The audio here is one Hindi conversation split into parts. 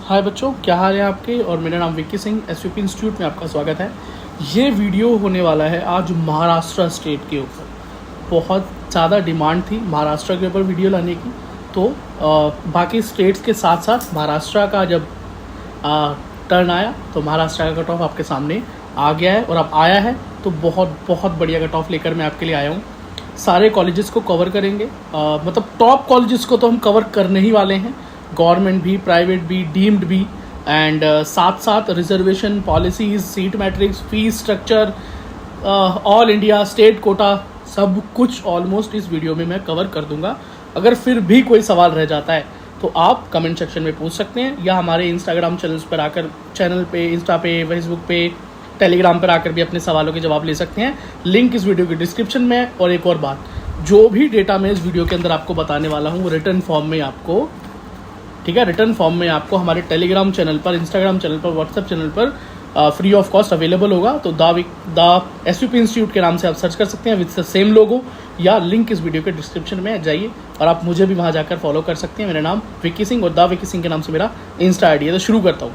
हाय बच्चों, क्या हाल है आपके। और मेरा नाम विक्की सिंह, एसयूपी इंस्टीट्यूट में आपका स्वागत है। ये वीडियो होने वाला है आज महाराष्ट्र स्टेट के ऊपर। बहुत ज़्यादा डिमांड थी महाराष्ट्र के ऊपर वीडियो लाने की, तो बाकी स्टेट्स के साथ साथ महाराष्ट्र का जब टर्न आया तो महाराष्ट्र का कट ऑफ आपके सामने आ गया है। और अब आया है तो बहुत बढ़िया कट ऑफ लेकर मैं आपके लिए आया हूँ। सारे कॉलेजेस को कवर करेंगे, मतलब टॉप कॉलेजेस को तो हम कवर करने ही वाले हैं, गवर्नमेंट भी, प्राइवेट भी, डीम्ड भी, एंड साथ साथ reservation policies, seat matrix, fees structure, all India state quota, सब कुछ ऑलमोस्ट इस वीडियो में मैं कवर कर दूंगा। अगर फिर भी कोई सवाल रह जाता है तो आप कमेंट सेक्शन में पूछ सकते हैं, या हमारे इंस्टाग्राम चैनल्स पर आकर, चैनल पे, इंस्टा पे, फेसबुक पे, टेलीग्राम पर आकर भी अपने सवालों के जवाब ले सकते हैं। लिंक इस वीडियो के डिस्क्रिप्शन में है। और एक और बात, जो भी डेटा मैं इस वीडियो के अंदर आपको बताने वाला हूँ रिटर्न फॉर्म में आपको, ठीक है, रिटर्न फॉर्म में आपको हमारे टेलीग्राम चैनल पर, इंस्टाग्राम चैनल पर, व्हाट्सएप चैनल पर फ्री ऑफ कॉस्ट अवेलेबल होगा। तो द एसयूपी इंस्टीट्यूट के नाम से आप सर्च कर सकते हैं विद द सेम लोगो, या लिंक इस वीडियो के डिस्क्रिप्शन में जाइए और आप मुझे भी वहाँ जाकर फॉलो कर सकते हैं। मेरा नाम विक्की सिंह और द विक्की सिंह के नाम से मेरा इंस्टा आईडी है। तो शुरू करता हूँ।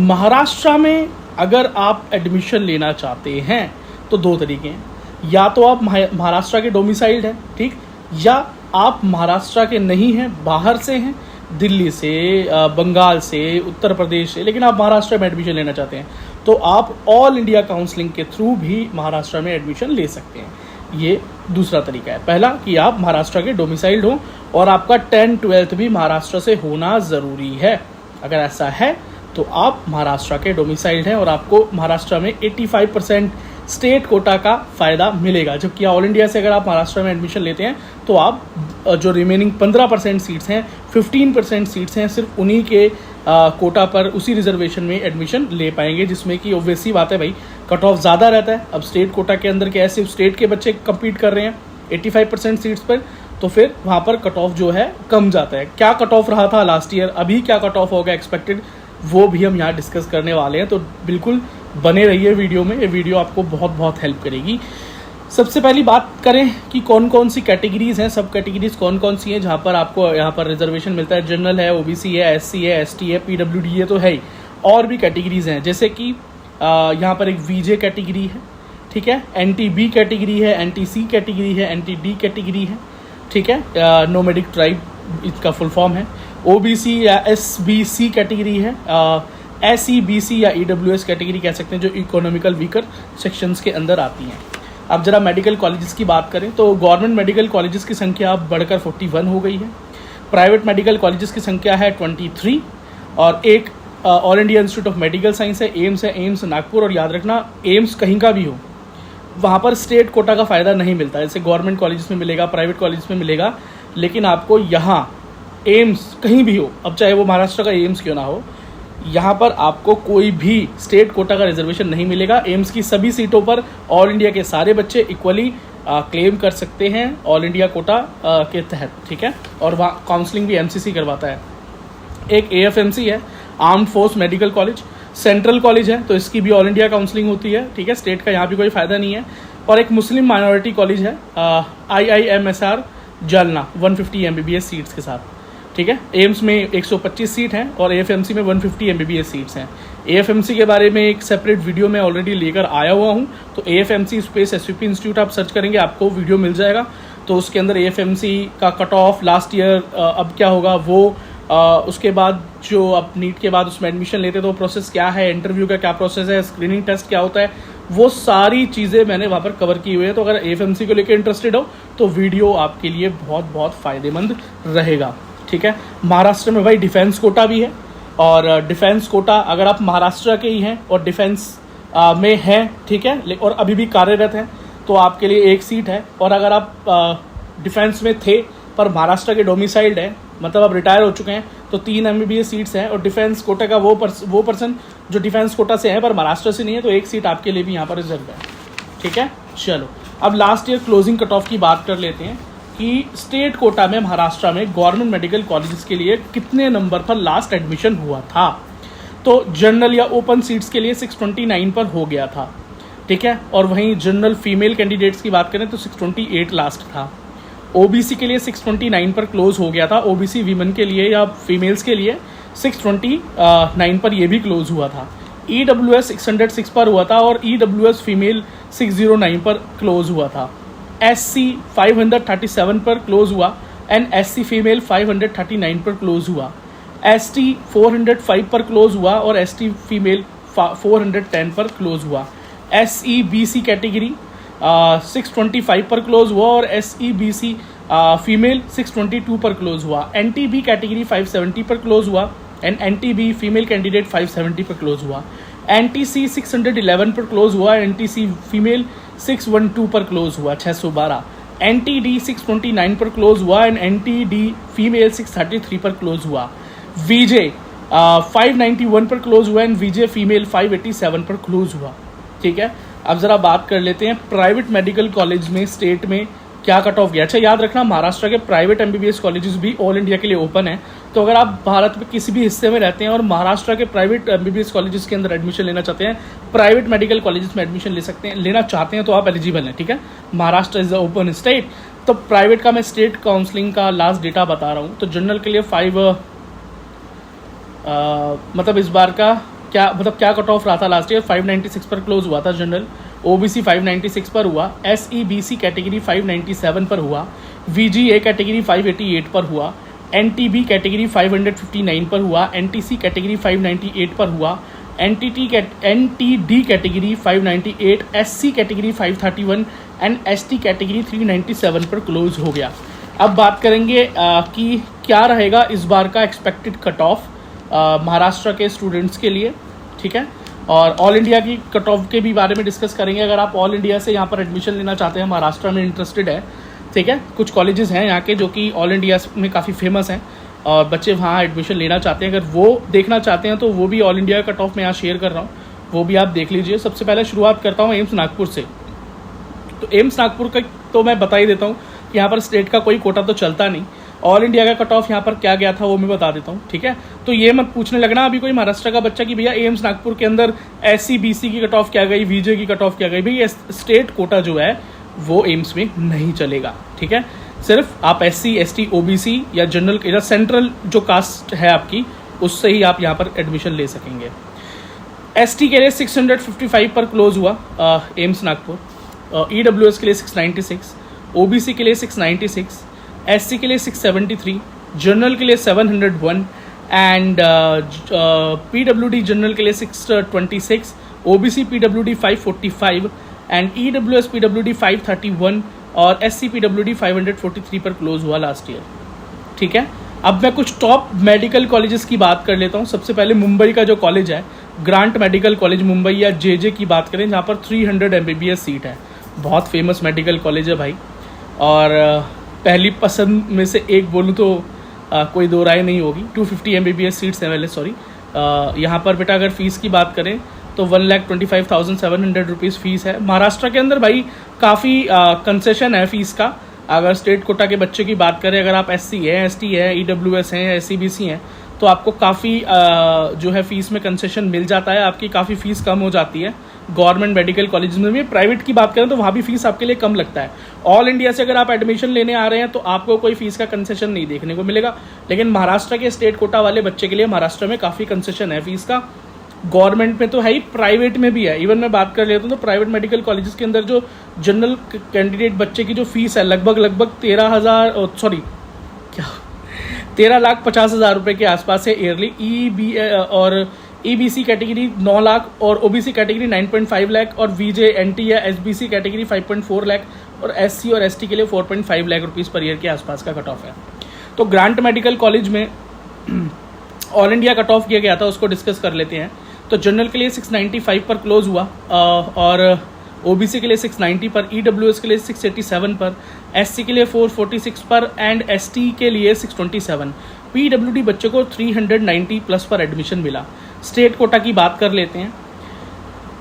महाराष्ट्र में अगर आप एडमिशन लेना चाहते हैं तो दो तरीके हैं, या तो आप महाराष्ट्र के डोमिसाइल्ड हैं, ठीक, या आप महाराष्ट्र के नहीं हैं, बाहर से हैं, दिल्ली से, बंगाल से, उत्तर प्रदेश से, लेकिन आप महाराष्ट्र में एडमिशन लेना चाहते हैं तो आप ऑल इंडिया काउंसलिंग के थ्रू भी महाराष्ट्र में एडमिशन ले सकते हैं। ये दूसरा तरीका है। पहला कि आप महाराष्ट्र के डोमिसाइल्ड हो और आपका 10th-12th भी महाराष्ट्र से होना ज़रूरी है। अगर ऐसा है तो आप महाराष्ट्र के डोमिसाइल्ड हैं और आपको महाराष्ट्र में 85% स्टेट कोटा का फ़ायदा मिलेगा। जबकि ऑल इंडिया से अगर आप महाराष्ट्र में एडमिशन लेते हैं तो आप जो रिमेनिंग 15% सीट्स हैं, 15% सीट्स हैं, सिर्फ उन्हीं के कोटा पर, उसी रिजर्वेशन में एडमिशन ले पाएंगे, जिसमें कि ऑब्वियस सी बात है भाई, कट ऑफ ज़्यादा रहता है। अब स्टेट कोटा के अंदर क्या है, सिर्फ स्टेट के बच्चे कम्पीट कर रहे हैं 85% सीट्स पर, तो फिर वहाँ पर कट ऑफ जो है कम जाता है। क्या कट ऑफ रहा था लास्ट ईयर, अभी क्या कट ऑफ होगा एक्सपेक्टेड, वो भी हम यहाँ डिस्कस करने वाले हैं। तो बिल्कुल बने रहिए वीडियो में, ये वीडियो आपको बहुत हेल्प करेगी। सबसे पहली बात करें कि कौन कौन सी कैटेगरीज हैं, सब कैटेगरीज कौन कौन सी हैं जहाँ पर आपको यहाँ पर रिजर्वेशन मिलता है। जनरल है, ओबीसी है, एससी है, एसटी है, पीडब्ल्यूडी है, तो है ही। और भी कैटेगरीज हैं, जैसे कि यहाँ पर एक वीजे कैटेगरी है, ठीक है, एनटी-बी कैटेगरी है, एनटी-सी कैटेगरी है, एनटी-डी कैटेगरी है, ठीक है, नोमैडिक ट्राइब इसका फुल फॉर्म है। ओबीसी या एसबीसी कैटेगरी है, एससी, बीसी या ईडब्ल्यूएस कैटेगरी कह सकते हैं, जो इकोनॉमिकल वीकर सेक्शंस के अंदर आती हैं। अब जरा मेडिकल कॉलेजेस की बात करें तो गवर्नमेंट मेडिकल कॉलेजेस की संख्या अब बढ़कर 41 हो गई है, प्राइवेट मेडिकल कॉलेजेस की संख्या है 23, और एक all India institute of medical science है, एम्स नागपुर। और याद रखना, एम्स कहीं का भी हो, वहाँ पर स्टेट कोटा का फ़ायदा नहीं मिलता। जैसे गवर्नमेंट कॉलेजेस में मिलेगा, प्राइवेट कॉलेजेस में मिलेगा, लेकिन आपको यहाँ एम्स कहीं भी हो, अब चाहे वो महाराष्ट्र का एम्स क्यों ना हो, यहाँ पर आपको कोई भी स्टेट कोटा का रिजर्वेशन नहीं मिलेगा। एम्स की सभी सीटों पर ऑल इंडिया के सारे बच्चे इक्वली क्लेम कर सकते हैं ऑल इंडिया कोटा के तहत, ठीक है। और वहाँ काउंसलिंग भी एमसीसी करवाता है। एक एएफएमसी है, armed force medical college, central college है, तो इसकी भी ऑल इंडिया काउंसलिंग होती है, ठीक है, स्टेट का यहाँ भी कोई फ़ायदा नहीं है। और एक मुस्लिम माइनॉरिटी कॉलेज है, IIMSR जालना, 150 MBBS सीट्स के साथ, ठीक है। एम्स में 125 सीट हैं और एएफएमसी में 150 MBBS सीट्स हैं। एएफएमसी के बारे में एक सेपरेट वीडियो मैं ऑलरेडी लेकर आया हुआ हूं, तो एएफएमसी स्पेस एसयूपी इंस्टीट्यूट आप सर्च करेंगे, आपको वीडियो मिल जाएगा। तो उसके अंदर एएफएमसी का कट ऑफ लास्ट ईयर, अब क्या होगा वो, उसके बाद जो आप नीट के बाद उसमें एडमिशन लेते तो प्रोसेस क्या है, इंटरव्यू का क्या प्रोसेस है, स्क्रीनिंग टेस्ट क्या होता है, वो सारी चीज़ें मैंने वहाँ पर कवर की हुई है। तो अगर एएफएमसी को लेकर इंटरेस्टेड हो तो वीडियो आपके लिए बहुत फ़ायदेमंद रहेगा, ठीक है। महाराष्ट्र में भाई डिफेंस कोटा भी है, और डिफेंस कोटा अगर आप महाराष्ट्र के ही हैं और डिफेंस में हैं, ठीक है, और अभी भी कार्यरत हैं, तो आपके लिए एक सीट है। और अगर आप डिफेंस में थे पर महाराष्ट्र के डोमिसाइल्ड है, मतलब आप रिटायर हो चुके हैं, तो 3 MBBS सीट्स हैं। और डिफेंस कोटा का वो पर्सन जो डिफेंस कोटा से है पर महाराष्ट्र से नहीं है, तो एक सीट आपके लिए भी यहाँ पर रिजर्व है, ठीक है। चलो, अब last year closing cut off की बात कर लेते हैं कि स्टेट कोटा में महाराष्ट्र में गवर्नमेंट मेडिकल कॉलेजेस के लिए कितने नंबर पर लास्ट एडमिशन हुआ था। तो जनरल या ओपन सीट्स के लिए 629 पर हो गया था, ठीक है। और वहीं जनरल फीमेल कैंडिडेट्स की बात करें तो 628 लास्ट था। ओबीसी के लिए 629 पर क्लोज हो गया था, ओबीसी वीमेन के लिए या फीमेल्स के लिए 629 पर ये भी क्लोज हुआ था। ईडब्ल्यूएस 606 पर हुआ था और ईडब्ल्यूएस फीमेल 609 पर क्लोज हुआ था। एससी 537 पर क्लोज हुआ एंड एससी फीमेल 539 पर क्लोज हुआ। एसटी 405 पर क्लोज हुआ और एसटी फीमेल 410 पर क्लोज हुआ। एसईबीसी कैटेगरी 625 पर क्लोज हुआ और एसईबीसी फीमेल 622 पर क्लोज हुआ। एनटीबी कैटेगरी 570 पर क्लोज हुआ एंड एनटीबी फीमेल कैंडिडेट 570 पर क्लोज हुआ। एनटीसी 611 पर क्लोज हुआ, एनटीसी फीमेल 612 पर क्लोज हुआ 612। एनटीडी 629 पर क्लोज हुआ एंड एनटीडी फीमेल 633 पर क्लोज हुआ। वीजे 591 पर क्लोज हुआ एंड वीजे फीमेल 587 पर क्लोज हुआ। ठीक है, अब जरा बात कर लेते हैं प्राइवेट मेडिकल कॉलेज में स्टेट में क्या कट ऑफ गया। अच्छा याद रखना, महाराष्ट्र के प्राइवेट एमबीबीएस कॉलेजेस भी ऑल इंडिया के लिए ओपन है। तो अगर आप भारत में किसी भी हिस्से में रहते हैं और महाराष्ट्र के प्राइवेट एमबीबीएस कॉलेजेस के अंदर एडमिशन लेना चाहते हैं, प्राइवेट मेडिकल कॉलेजेस में एडमिशन लेना चाहते हैं तो आप एलिजिबल हैं। ठीक है, Maharashtra is the open state. तो प्राइवेट का मैं स्टेट काउंसलिंग का लास्ट डेटा बता रहा हूँ। तो जनरल के लिए मतलब इस बार का क्या कट ऑफ रहा था लास्ट ईयर, 596 पर क्लोज हुआ था जनरल। ओबीसी 596 पर हुआ, एसईबीसी कैटेगरी 597 पर हुआ, वीजीए कैटेगरी 588 पर हुआ, एनटीबी कैटेगरी 559 पर हुआ, एनटीसी कैटेगरी 598 पर हुआ, NTD category 598, SC category 531 and ST category 397 पर क्लोज हो गया। अब बात करेंगे कि क्या रहेगा इस बार का एक्सपेक्टेड कट ऑफ महाराष्ट्र के स्टूडेंट्स के लिए। ठीक है, और ऑल इंडिया की कट ऑफ के भी बारे में डिस्कस करेंगे। अगर आप ऑल इंडिया से यहाँ पर एडमिशन लेना चाहते हैं, महाराष्ट्र में इंटरेस्टेड है, ठीक है, कुछ कॉलेजेस हैं यहाँ के जो कि ऑल इंडिया में काफ़ी फेमस हैं और बच्चे वहाँ एडमिशन लेना चाहते हैं, अगर वो देखना चाहते हैं तो वो भी ऑल इंडिया कट ऑफ में यहाँ शेयर कर रहा हूँ, वो भी आप देख लीजिए। सबसे पहले शुरुआत करता हूँ एम्स नागपुर से। तो एम्स नागपुर का तो मैं बता ही देता हूँ कि यहाँ पर स्टेट का कोई कोटा तो चलता नहीं। ऑल इंडिया का कट ऑफ यहाँ पर क्या गया था वो मैं बता देता हूँ। ठीक है, तो ये मत पूछने लगना अभी कोई महाराष्ट्र का बच्चा कि भैया एम्स नागपुर के अंदर एससी बीसी की कट ऑफ क्या गई, वीजे की कट ऑफ क्या गई। भैया स्टेट कोटा जो है वो एम्स में नहीं चलेगा। ठीक है, सिर्फ आप एससी एसटी ओबीसी या जनरल या सेंट्रल जो कास्ट है आपकी उससे ही आप यहाँ पर एडमिशन ले सकेंगे। एसटी के लिए 655 पर क्लोज हुआ एम्स नागपुर, ईडब्ल्यूएस के लिए 696, ओबीसी के लिए 696, एससी के लिए 673, जनरल के लिए 701 एंड पीडब्ल्यूडी जनरल के लिए 626, OBC PWD 545 and EWS PWD 531 और एससी पीडब्ल्यूडी 543 पर क्लोज हुआ लास्ट ईयर। ठीक है, अब मैं कुछ टॉप मेडिकल कॉलेजेस की बात कर लेता हूँ। सबसे पहले मुंबई का जो कॉलेज है ग्रांट मेडिकल कॉलेज मुंबई या जेजे की बात करें, जहाँ पर 300 एमबीबीएस सीट है। बहुत फेमस मेडिकल कॉलेज है भाई, और पहली पसंद में से एक बोलूँ तो कोई दो राय नहीं होगी। 250 एमबीबीएस सीट्स हैं पहले, सॉरी। यहाँ पर बेटा अगर फ़ीस की बात करें तो 1,25,700 रुपीज़ फ़ीस है। महाराष्ट्र के अंदर भाई काफ़ी कंसेशन है फ़ीस का। अगर स्टेट कोटा के बच्चे की बात करें, अगर आप एससी हैं, एसटी हैं, ईडब्ल्यूएस हैं, एससीबीसी हैं, तो आपको काफ़ी जो है फ़ीस में कंसेशन मिल जाता है, आपकी काफ़ी फ़ीस कम हो जाती है। गवर्नमेंट मेडिकल कॉलेज में भी, प्राइवेट की बात करें तो वहाँ भी फीस आपके लिए कम लगता है। ऑल इंडिया से अगर आप एडमिशन लेने आ रहे हैं तो आपको कोई फीस का कंसेशन नहीं देखने को मिलेगा, लेकिन महाराष्ट्र के स्टेट कोटा वाले बच्चे के लिए महाराष्ट्र में काफ़ी कंसेशन है फीस का। गवर्नमेंट में तो है ही, प्राइवेट में भी है। इवन मैं बात कर लेता हूँ तो प्राइवेट मेडिकल कॉलेजेस के अंदर जो जनरल कैंडिडेट बच्चे की जो फीस है लगभग 13,50,000 रुपये के आसपास है ईयरली। और ईबीसी कैटेगरी 9 लाख और ओबीसी कैटेगरी 9.5 लाख और वीजे एनटी या एसबीसी कैटेगरी 5.4 लाख और एससी और एसटी के लिए 4.5 लाख रुपीज़ पर ईयर के आसपास का कट ऑफ है। तो ग्रांट मेडिकल कॉलेज में ऑल इंडिया कट ऑफ किया गया था, उसको डिस्कस कर लेते हैं। तो जनरल के लिए 695 पर क्लोज हुआ और ओबीसी के लिए 690 पर, ईडब्ल्यूएस के लिए 687 पर, एससी के लिए 446 पर एंड एसटी के लिए 627। पीडब्ल्यूडी बच्चों को 390 प्लस पर एडमिशन मिला। स्टेट कोटा की बात कर लेते हैं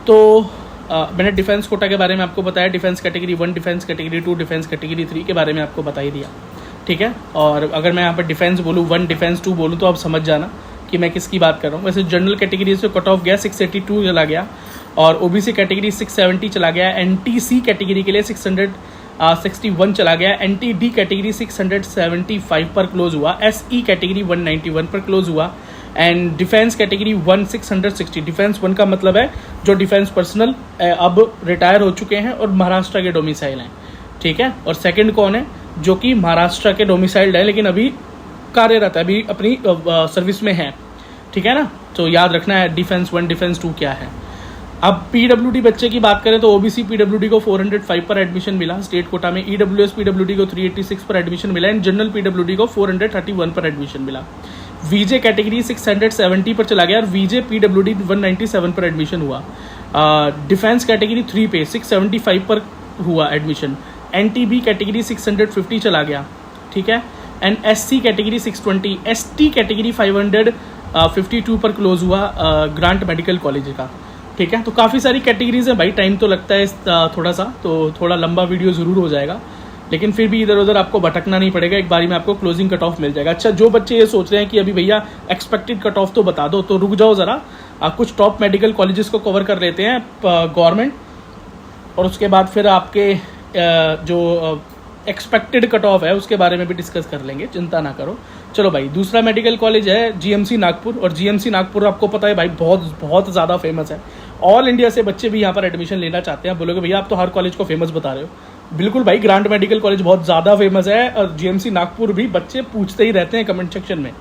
तो मैंने डिफेंस कोटा के बारे में आपको बताया, defence category 1, defence category 2, defence category 3 के बारे में आपको बता ही दिया। ठीक है, और अगर मैं यहाँ पर डिफेंस बोलूँ 1, डिफेंस 2 बोलूँ तो आप समझ जाना कि मैं किसकी बात कर रहा हूँ। वैसे जनरल कैटेगरी से कट ऑफ गया 682 चला गया और ओबीसी कैटेगरी 670 चला गया। एनटीसी कैटेगरी के लिए 61 चला गया। एनटी डी कैटेगरी 675 पर क्लोज हुआ। एसई कैटेगरी 191 पर क्लोज हुआ। एंड डिफेंस कैटेगरी 1660, डिफेंस 1 का मतलब है जो डिफेंस पर्सनल अब रिटायर हो चुके हैं और महाराष्ट्र के डोमिसाइल हैं, ठीक है। और सेकंड कौन है, जो कि महाराष्ट्र के डोमिसाइल्ड है लेकिन अभी कार्यरत है, अभी अपनी सर्विस में है, ठीक है ना। तो याद रखना है डिफेंस 1 डिफेंस 2 क्या है। अब पीडब्ल्यूडी बच्चे की बात करें तो ओबीसी पीडब्ल्यूडी को 405 पर एडमिशन मिला स्टेट कोटा में। ईडब्ल्यूएस पीडब्ल्यूडी को 386 पर एडमिशन मिला एंड जनरल पीडब्ल्यूडी को 431 पर एडमिशन मिला। वीजे कैटेगरी 670 पर चला गया और वीजे पीडब्ल्यूडी 197 पर एडमिशन हुआ। डिफेंस कैटेगरी 3 पे 675 पर हुआ एडमिशन। एनटीबी कैटेगरी 650 चला गया, ठीक है। And SC category 620, ST category 552 पर क्लोज हुआ ग्रांट मेडिकल कॉलेज का, ठीक है। तो काफ़ी सारी कैटेगरीज हैं भाई, टाइम तो लगता है थोड़ा सा, तो थोड़ा लंबा वीडियो ज़रूर हो जाएगा, लेकिन फिर भी इधर उधर आपको भटकना नहीं पड़ेगा, एक बारी में आपको क्लोजिंग कट ऑफ मिल जाएगा। अच्छा, जो बच्चे ये सोच रहे हैं कि अभी भैया एक्सपेक्टेड कट ऑफ तो बता दो, तो रुक जाओ ज़रा, कुछ टॉप मेडिकल कॉलेजेस को कवर कर लेते हैं गवर्नमेंट, और उसके बाद फिर आपके जो एक्सपेक्टेड कट ऑफ है उसके बारे में भी डिस्कस कर लेंगे, चिंता ना करो। चलो भाई, दूसरा मेडिकल कॉलेज है जीएमसी नागपुर, और जीएमसी नागपुर आपको पता है भाई बहुत ज़्यादा फेमस है। ऑल इंडिया से बच्चे भी यहाँ पर एडमिशन लेना चाहते हैं। बोलोगे भैया आप तो हर कॉलेज को फेमस बता रहे हो, बिल्कुल भाई, ग्रांट मेडिकल कॉलेज बहुत ज़्यादा फेमस है और जीएमसी नागपुर भी बच्चे पूछते ही रहते हैं कमेंट सेक्शन में,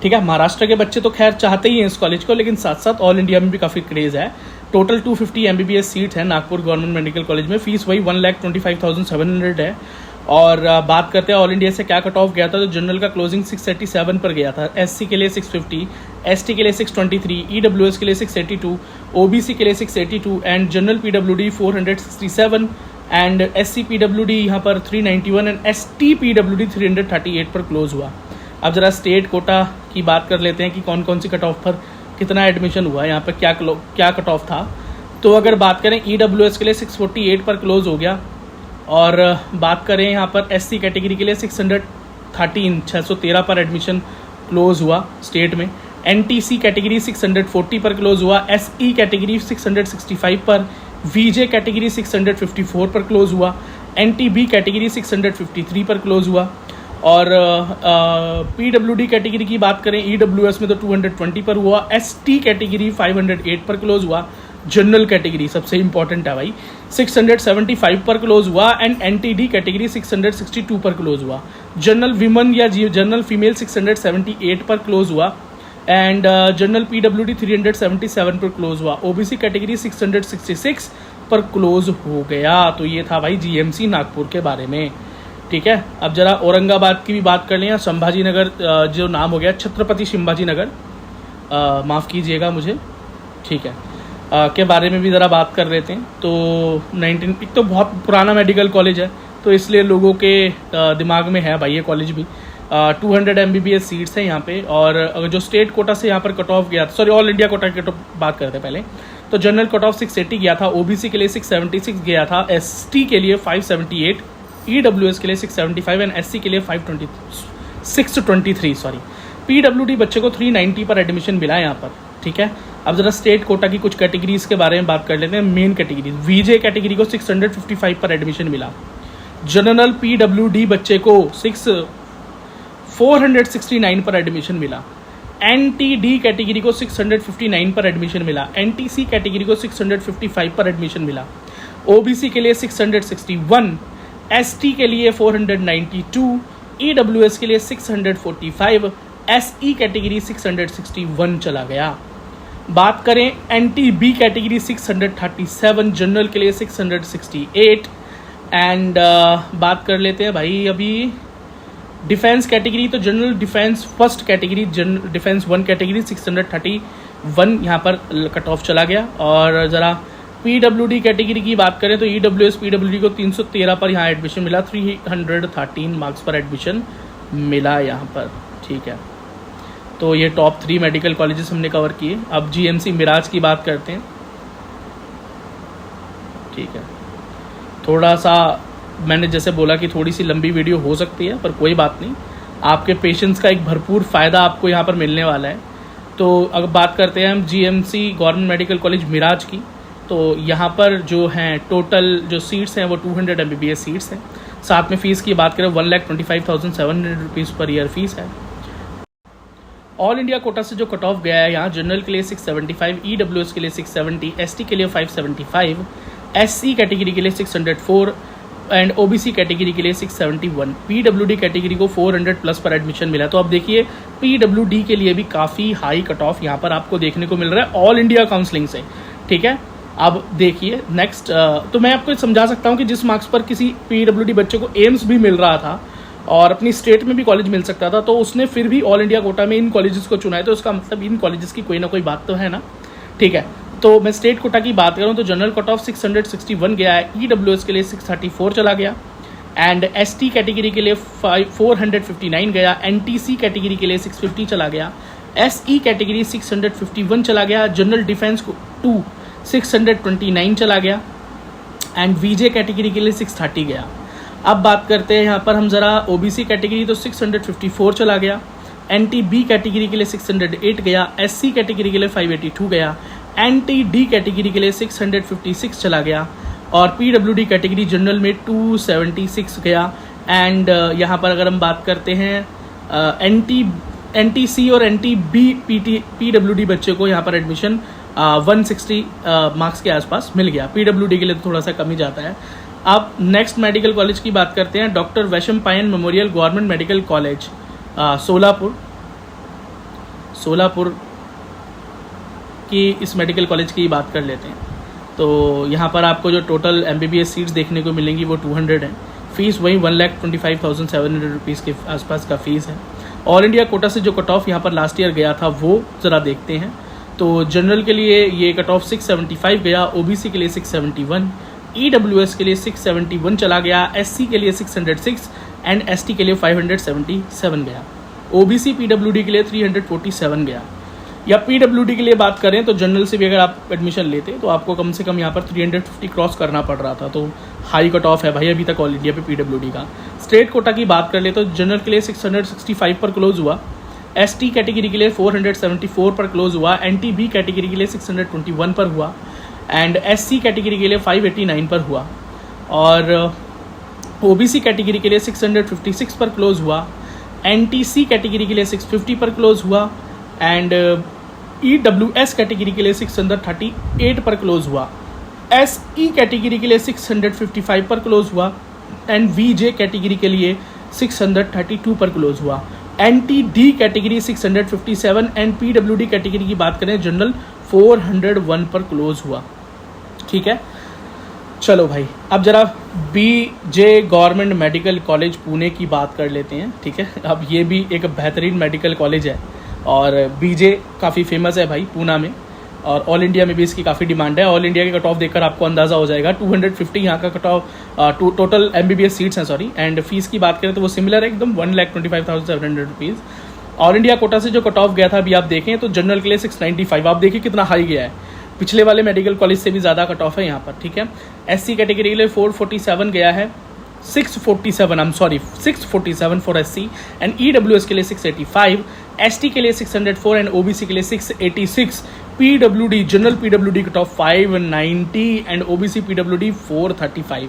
ठीक है। महाराष्ट्र के बच्चे तो खैर चाहते ही हैं इस कॉलेज को, लेकिन साथ साथ ऑल इंडिया में भी काफ़ी क्रेज़ है। टोटल 250 MBBS सीट है नागपुर गवर्नमेंट मेडिकल कॉलेज में, फीस वही 1,25,700 है। और बात करते हैं ऑल इंडिया से क्या कट ऑफ गया था, तो जनरल का क्लोजिंग 687 पर गया था, एससी के लिए 650, एसटी के लिए 623, ईडब्ल्यूएस के लिए 682, ओबीसी के लिए 682 and general PWD 467 and SC PWD यहाँ पर 391 एंड एसटी पीडब्ल्यूडी 338 पर क्लोज हुआ। अब जरा स्टेट कोटा की बात कर लेते हैं कि कौन कौन सी कट ऑफ पर कितना एडमिशन हुआ, यहाँ पर क्या कट ऑफ था। तो अगर बात करें ईडब्ल्यूएस के लिए 648 पर क्लोज हो गया, और बात करें यहाँ पर एससी कैटेगरी के लिए 613 पर एडमिशन क्लोज हुआ स्टेट में। एनटीसी कैटेगरी 640 पर क्लोज हुआ, एसई कैटेगरी 665 पर, वीजे कैटेगरी 654 पर क्लोज हुआ, एनटीबी कैटेगरी 653 पर क्लोज हुआ। और पीडब्ल्यूडी कैटेगरी की बात करें ईडब्ल्यूएस में तो 220 पर हुआ, एसटी कैटेगरी 508 पर क्लोज हुआ, जनरल कैटेगरी सबसे इंपॉर्टेंट है भाई 675 पर क्लोज हुआ एंड एनटीडी कैटेगरी 662 पर क्लोज हुआ। जनरल विमेन या जनरल फीमेल 678 पर क्लोज हुआ एंड जनरल पीडब्ल्यूडी 377 पर क्लोज हुआ। ओबीसी कैटेगरी 666 पर क्लोज हो गया। तो ये था भाई जीएमसी नागपुर के बारे में, ठीक है। अब जरा औरंगाबाद की भी बात कर लें, या संभाजी नगर जो नाम हो गया छत्रपति संभाजी नगर, माफ़ कीजिएगा मुझे, ठीक है, के बारे में भी ज़रा बात कर लेते हैं। तो एक तो बहुत पुराना मेडिकल कॉलेज है, तो इसलिए लोगों के दिमाग में है भाई ये कॉलेज भी। 200 MBBS सीट्स हैं यहाँ पे, और जो स्टेट कोटा से यहाँ पर कट ऑफ गया, सॉरी ऑल इंडिया कोटा की बात करते हैं पहले, तो जनरल कट ऑफ 680 गया था, ओबीसी के लिए 676 गया था, एसटी के लिए 578, ईडब्ल्यूएस के लिए 675 एंड एससी के लिए 623 सॉरी। पीडब्ल्यूडी बच्चे को 390 पर एडमिशन मिला है यहाँ पर, ठीक है। अब जरा स्टेट कोटा की कुछ कैटेगरीज के बारे में बात कर लेते हैं। मेन कैटेगरीज, वीजे कैटेगरी को 655 पर एडमिशन मिला, जनरल पीडब्ल्यूडी बच्चे को 469 पर एडमिशन मिला, एनटीडी कैटेगरी को 659 पर एडमिशन मिला, एनटीसी कैटेगरी को 655 पर एडमिशन मिला, ओबीसी के लिए 661, एसटी के लिए 492, ईडब्ल्यूएस के लिए 645, एसई कैटेगरी 661 चला गया। बात करें एनटीबी कैटेगरी 637, जनरल के लिए 668 एंड बात कर लेते हैं भाई अभी डिफेंस कैटेगरी, तो general defence first category, general defence 1 category 631 यहाँ पर कट ऑफ चला गया। और ज़रा पीडब्ल्यूडी कैटेगरी की बात करें तो ईडब्ल्यूएस पीडब्ल्यूडी को 313 पर यहाँ एडमिशन मिला, 313 मार्क्स पर एडमिशन मिला यहाँ पर, ठीक है। तो ये टॉप 3 मेडिकल कॉलेजेस हमने कवर किए। अब जीएमसी मिराज की बात करते हैं, ठीक है। थोड़ा सा मैंने जैसे बोला कि थोड़ी सी लंबी वीडियो हो सकती है, पर कोई बात नहीं, आपके पेशेंस का एक भरपूर फ़ायदा आपको यहाँ पर मिलने वाला है। तो अगर बात करते हैं हम GMC government medical college Miraj की, तो यहाँ पर जो हैं टोटल जो सीट्स हैं वो 200 MBBS सीट्स हैं। साथ में फ़ीस की बात करें 1,25,700 रुपीज़ पर ईयर फीस है। ऑल इंडिया कोटा से जो कट ऑफ गया है यहाँ जनरल के लिए 675, EWS के लिए 670, ST के लिए 575, SC कैटेगरी के लिए 604 एंड OBC कैटेगरी के लिए 671। PWD कैटेगरी को 400 प्लस पर एडमिशन मिला। तो अब देखिए PWD के लिए भी काफ़ी हाई कट ऑफ यहाँ पर आपको देखने को मिल रहा है ऑल इंडिया काउंसलिंग से, ठीक है। अब देखिए नेक्स्ट, तो मैं आपको समझा सकता हूँ कि जिस मार्क्स पर किसी PWD बच्चे को एम्स भी मिल रहा था और अपनी स्टेट में भी कॉलेज मिल सकता था, तो उसने फिर भी ऑल इंडिया कोटा में इन कॉलेजेस को चुना है, तो उसका मतलब इन कॉलेजेस की कोई ना कोई बात तो है ना, ठीक है। तो मैं स्टेट कोटा की बात करूँ तो जनरल कट ऑफ 661 गया है, EWS के लिए 634 चला गया एंड ST कैटेगरी के लिए 459 गया, NTC कैटेगरी के लिए 650 चला गया, SE कैटेगरी 651 चला गया, जनरल डिफेंस 2 629 चला गया एंड VJ कैटेगरी के लिए 630 गया। अब बात करते हैं यहाँ पर हम ज़रा OBC कैटेगरी, तो 654 चला गया, NTB कैटेगरी के लिए 608 गया, SC कैटेगरी के लिए 582 गया, NTD कैटेगरी के लिए 656 चला गया और PWD कैटेगरी जनरल में 276 गया एंड यहाँ पर अगर हम बात करते हैं NTC और NTB PWD बच्चे को यहाँ पर एडमिशन 160 मार्क्स के आसपास मिल गया। PWD के लिए तो थोड़ा सा कम ही जाता है। अब नेक्स्ट मेडिकल कॉलेज की बात करते हैं, डॉक्टर वैशम पायन memorial government medical college Solapur की इस मेडिकल कॉलेज की बात कर लेते हैं। तो यहाँ पर आपको जो टोटल MBBS सीट्स देखने को मिलेंगी वो 200 है। फीस वही 1,25,700 रुपीज़ के आसपास का फ़ीस है। ऑल इंडिया कोटा से जो कट ऑफ यहाँ पर लास्ट ईयर गया था वो ज़रा देखते हैं। तो जनरल के लिए ये कट ऑफ 675 गया, OBC के लिए 671, EWS के लिए 671 चला गया, SC के लिए 606 एंड ST के लिए 577 गया, OBC PWD के लिए 347 गया। या PWD के लिए बात करें तो जनरल से भी अगर आप एडमिशन लेते तो आपको कम से कम यहाँ पर 350 क्रॉस करना पड़ रहा था, तो हाई कट ऑफ है भाई अभी तक ऑल इंडिया पे PWD का। स्टेट कोटा की बात कर ले तो जनरल के लिए 665 पर क्लोज हुआ, ST कैटेगरी के लिए 474 पर क्लोज हुआ, NTB कैटेगरी के लिए 621 पर हुआ एंड SC कैटेगरी के लिए 589 पर हुआ और OBC कैटेगरी के लिए 656 पर क्लोज हुआ, NTC कैटेगरी के लिए 650 पर क्लोज हुआ एंड EWS कैटेगरी के लिए 638 पर क्लोज हुआ, SE कैटेगरी के लिए 655 पर क्लोज हुआ एंड VJ कैटेगरी के लिए 632 पर क्लोज हुआ, NTD category 657 and PWD category की बात करें जनरल 401 पर क्लोज हुआ, ठीक है। चलो भाई अब जरा BJ government medical college Pune की बात कर लेते हैं, ठीक है। अब ये भी एक बेहतरीन मेडिकल कॉलेज है और BJ काफ़ी फेमस है भाई पूना में और ऑल इंडिया में भी इसकी काफ़ी डिमांड है। ऑल इंडिया के कट ऑफ देखकर आपको अंदाज़ा हो जाएगा। 250 यहाँ का cut off total MBBS seats हैं सॉरी, एंड फीस की बात करें तो वो सिमिलर है एकदम 1,25,700 रुपीज़। ऑल इंडिया कोटा से जो कट ऑफ गया था अभी आप देखें तो जनरल के लिए 695, आप देखिए कितना हाई गया है, पिछले वाले मेडिकल कॉलेज से भी ज़्यादा कट ऑफ है यहाँ पर, ठीक है। SC कैटेगरी के लिए 447 गया है, 647 फॉर SC एंड EWS के लिए 685, ST के लिए 604 एंड OBC के लिए 686, PWD general PWD cut off 590 and OBC PWD 435।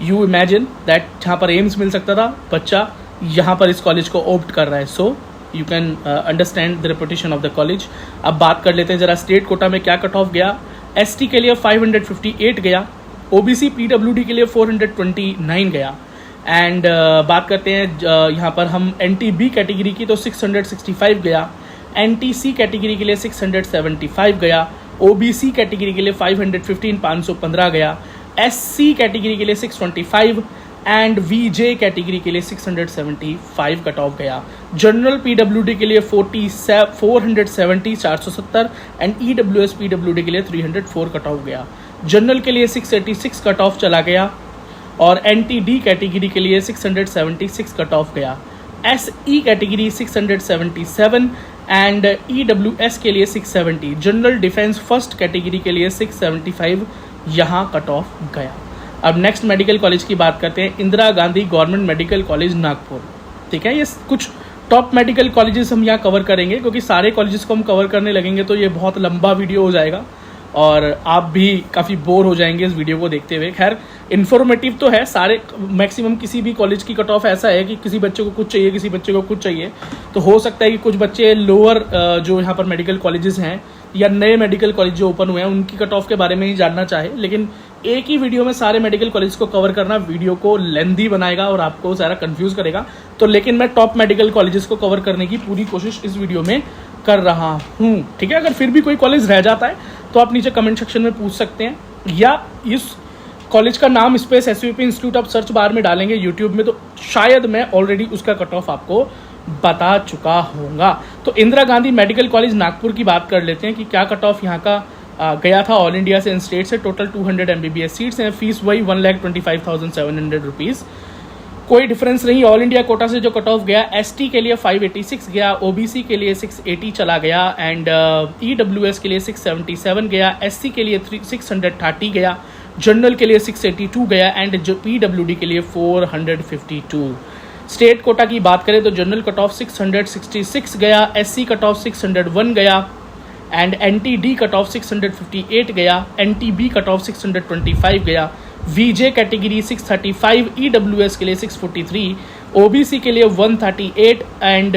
You imagine that जहाँ पर एम्स मिल सकता था बच्चा यहाँ पर इस कॉलेज को ऑप्ट कर रहा है। So you can understand the reputation of the college. अब बात कर लेते हैं जरा स्टेट कोटा में क्या कट ऑफ गया। ST के लिए 558 गया, OBC PWD के लिए 429 गया एंड बात करते हैं यहाँ पर हम NTB कैटेगरी की तो 665 गया, NTC कैटेगरी के लिए 675 गया, OBC कैटेगरी के लिए 515 गया, SC कैटेगरी के लिए 625 एंड VJ कैटेगरी के लिए 675 कट ऑफ गया। जनरल PWD के लिए 470 एंड EWS PWD के लिए 304 कट ऑफ गया। जनरल के लिए 686 कट ऑफ चला गया और NTD कैटेगरी के लिए 676 कट ऑफ गया। SE कैटेगरी 677 एंड EWS के लिए 670। जनरल डिफेंस फर्स्ट कैटेगरी के लिए 675 यहाँ कट ऑफ गया। अब नेक्स्ट मेडिकल कॉलेज की बात करते हैं, Indira Gandhi government medical college Nagpur, ठीक है। ये कुछ टॉप मेडिकल कॉलेजेस हम यहाँ कवर करेंगे क्योंकि सारे कॉलेजेस को हम कवर करने लगेंगे तो ये बहुत लंबा वीडियो हो जाएगा। और आप भी काफ़ी बोर हो जाएंगे इस वीडियो को देखते हुए। खैर इन्फॉर्मेटिव तो है, सारे मैक्सिमम किसी भी कॉलेज की कट ऑफ ऐसा है कि किसी बच्चे को कुछ चाहिए, किसी बच्चे को कुछ चाहिए। तो हो सकता है कि कुछ बच्चे लोअर जो यहाँ पर मेडिकल कॉलेजेस हैं या नए मेडिकल कॉलेज जो ओपन हुए हैं उनकी कट ऑफ के बारे में ही जानना चाहे, लेकिन एक ही वीडियो में सारे मेडिकल कॉलेज को कवर करना वीडियो को लेंथी बनाएगा और आपको सारा कंफ्यूज करेगा। तो लेकिन मैं टॉप मेडिकल कॉलेजेस को कवर करने की पूरी कोशिश इस वीडियो में कर रहा हूँ, ठीक है। अगर फिर भी कोई कॉलेज रह जाता है तो आप नीचे कमेंट सेक्शन में पूछ सकते हैं, या इस कॉलेज का नाम स्पेस एसवीपी इंस्टीट्यूट आप सर्च बार में डालेंगे यूट्यूब में तो शायद मैं ऑलरेडी उसका कट ऑफ आपको बता चुका होऊंगा। तो इंदिरा गांधी मेडिकल कॉलेज नागपुर की बात कर लेते हैं कि क्या कट ऑफ यहाँ का गया था ऑल इंडिया से, इन स्टेट से। टोटल 200 MBBS सीट्स हैं, फीस वही 1,25,700 रुपीज़, कोई डिफरेंस नहीं। ऑल इंडिया कोटा से जो कट ऑफ गया, एसटी के लिए 586 गया, ओबीसी के लिए 680 चला गया, एंड ईडब्ल्यूएस के लिए 677 गया, एससी के लिए 630 गया, जनरल के लिए 682 गया, एंड जो पीडब्ल्यूडी के लिए 452। स्टेट कोटा की बात करें तो जनरल कट ऑफ 666 गया, एससी कट ऑफ 601 गया, एंड एनटीडी कट ऑफ 658 गया, एनटीबी कट ऑफ 625 गया, वीजे कैटेगरी 635, ईडब्ल्यूएस के लिए 643, ओबीसी के लिए 138, एंड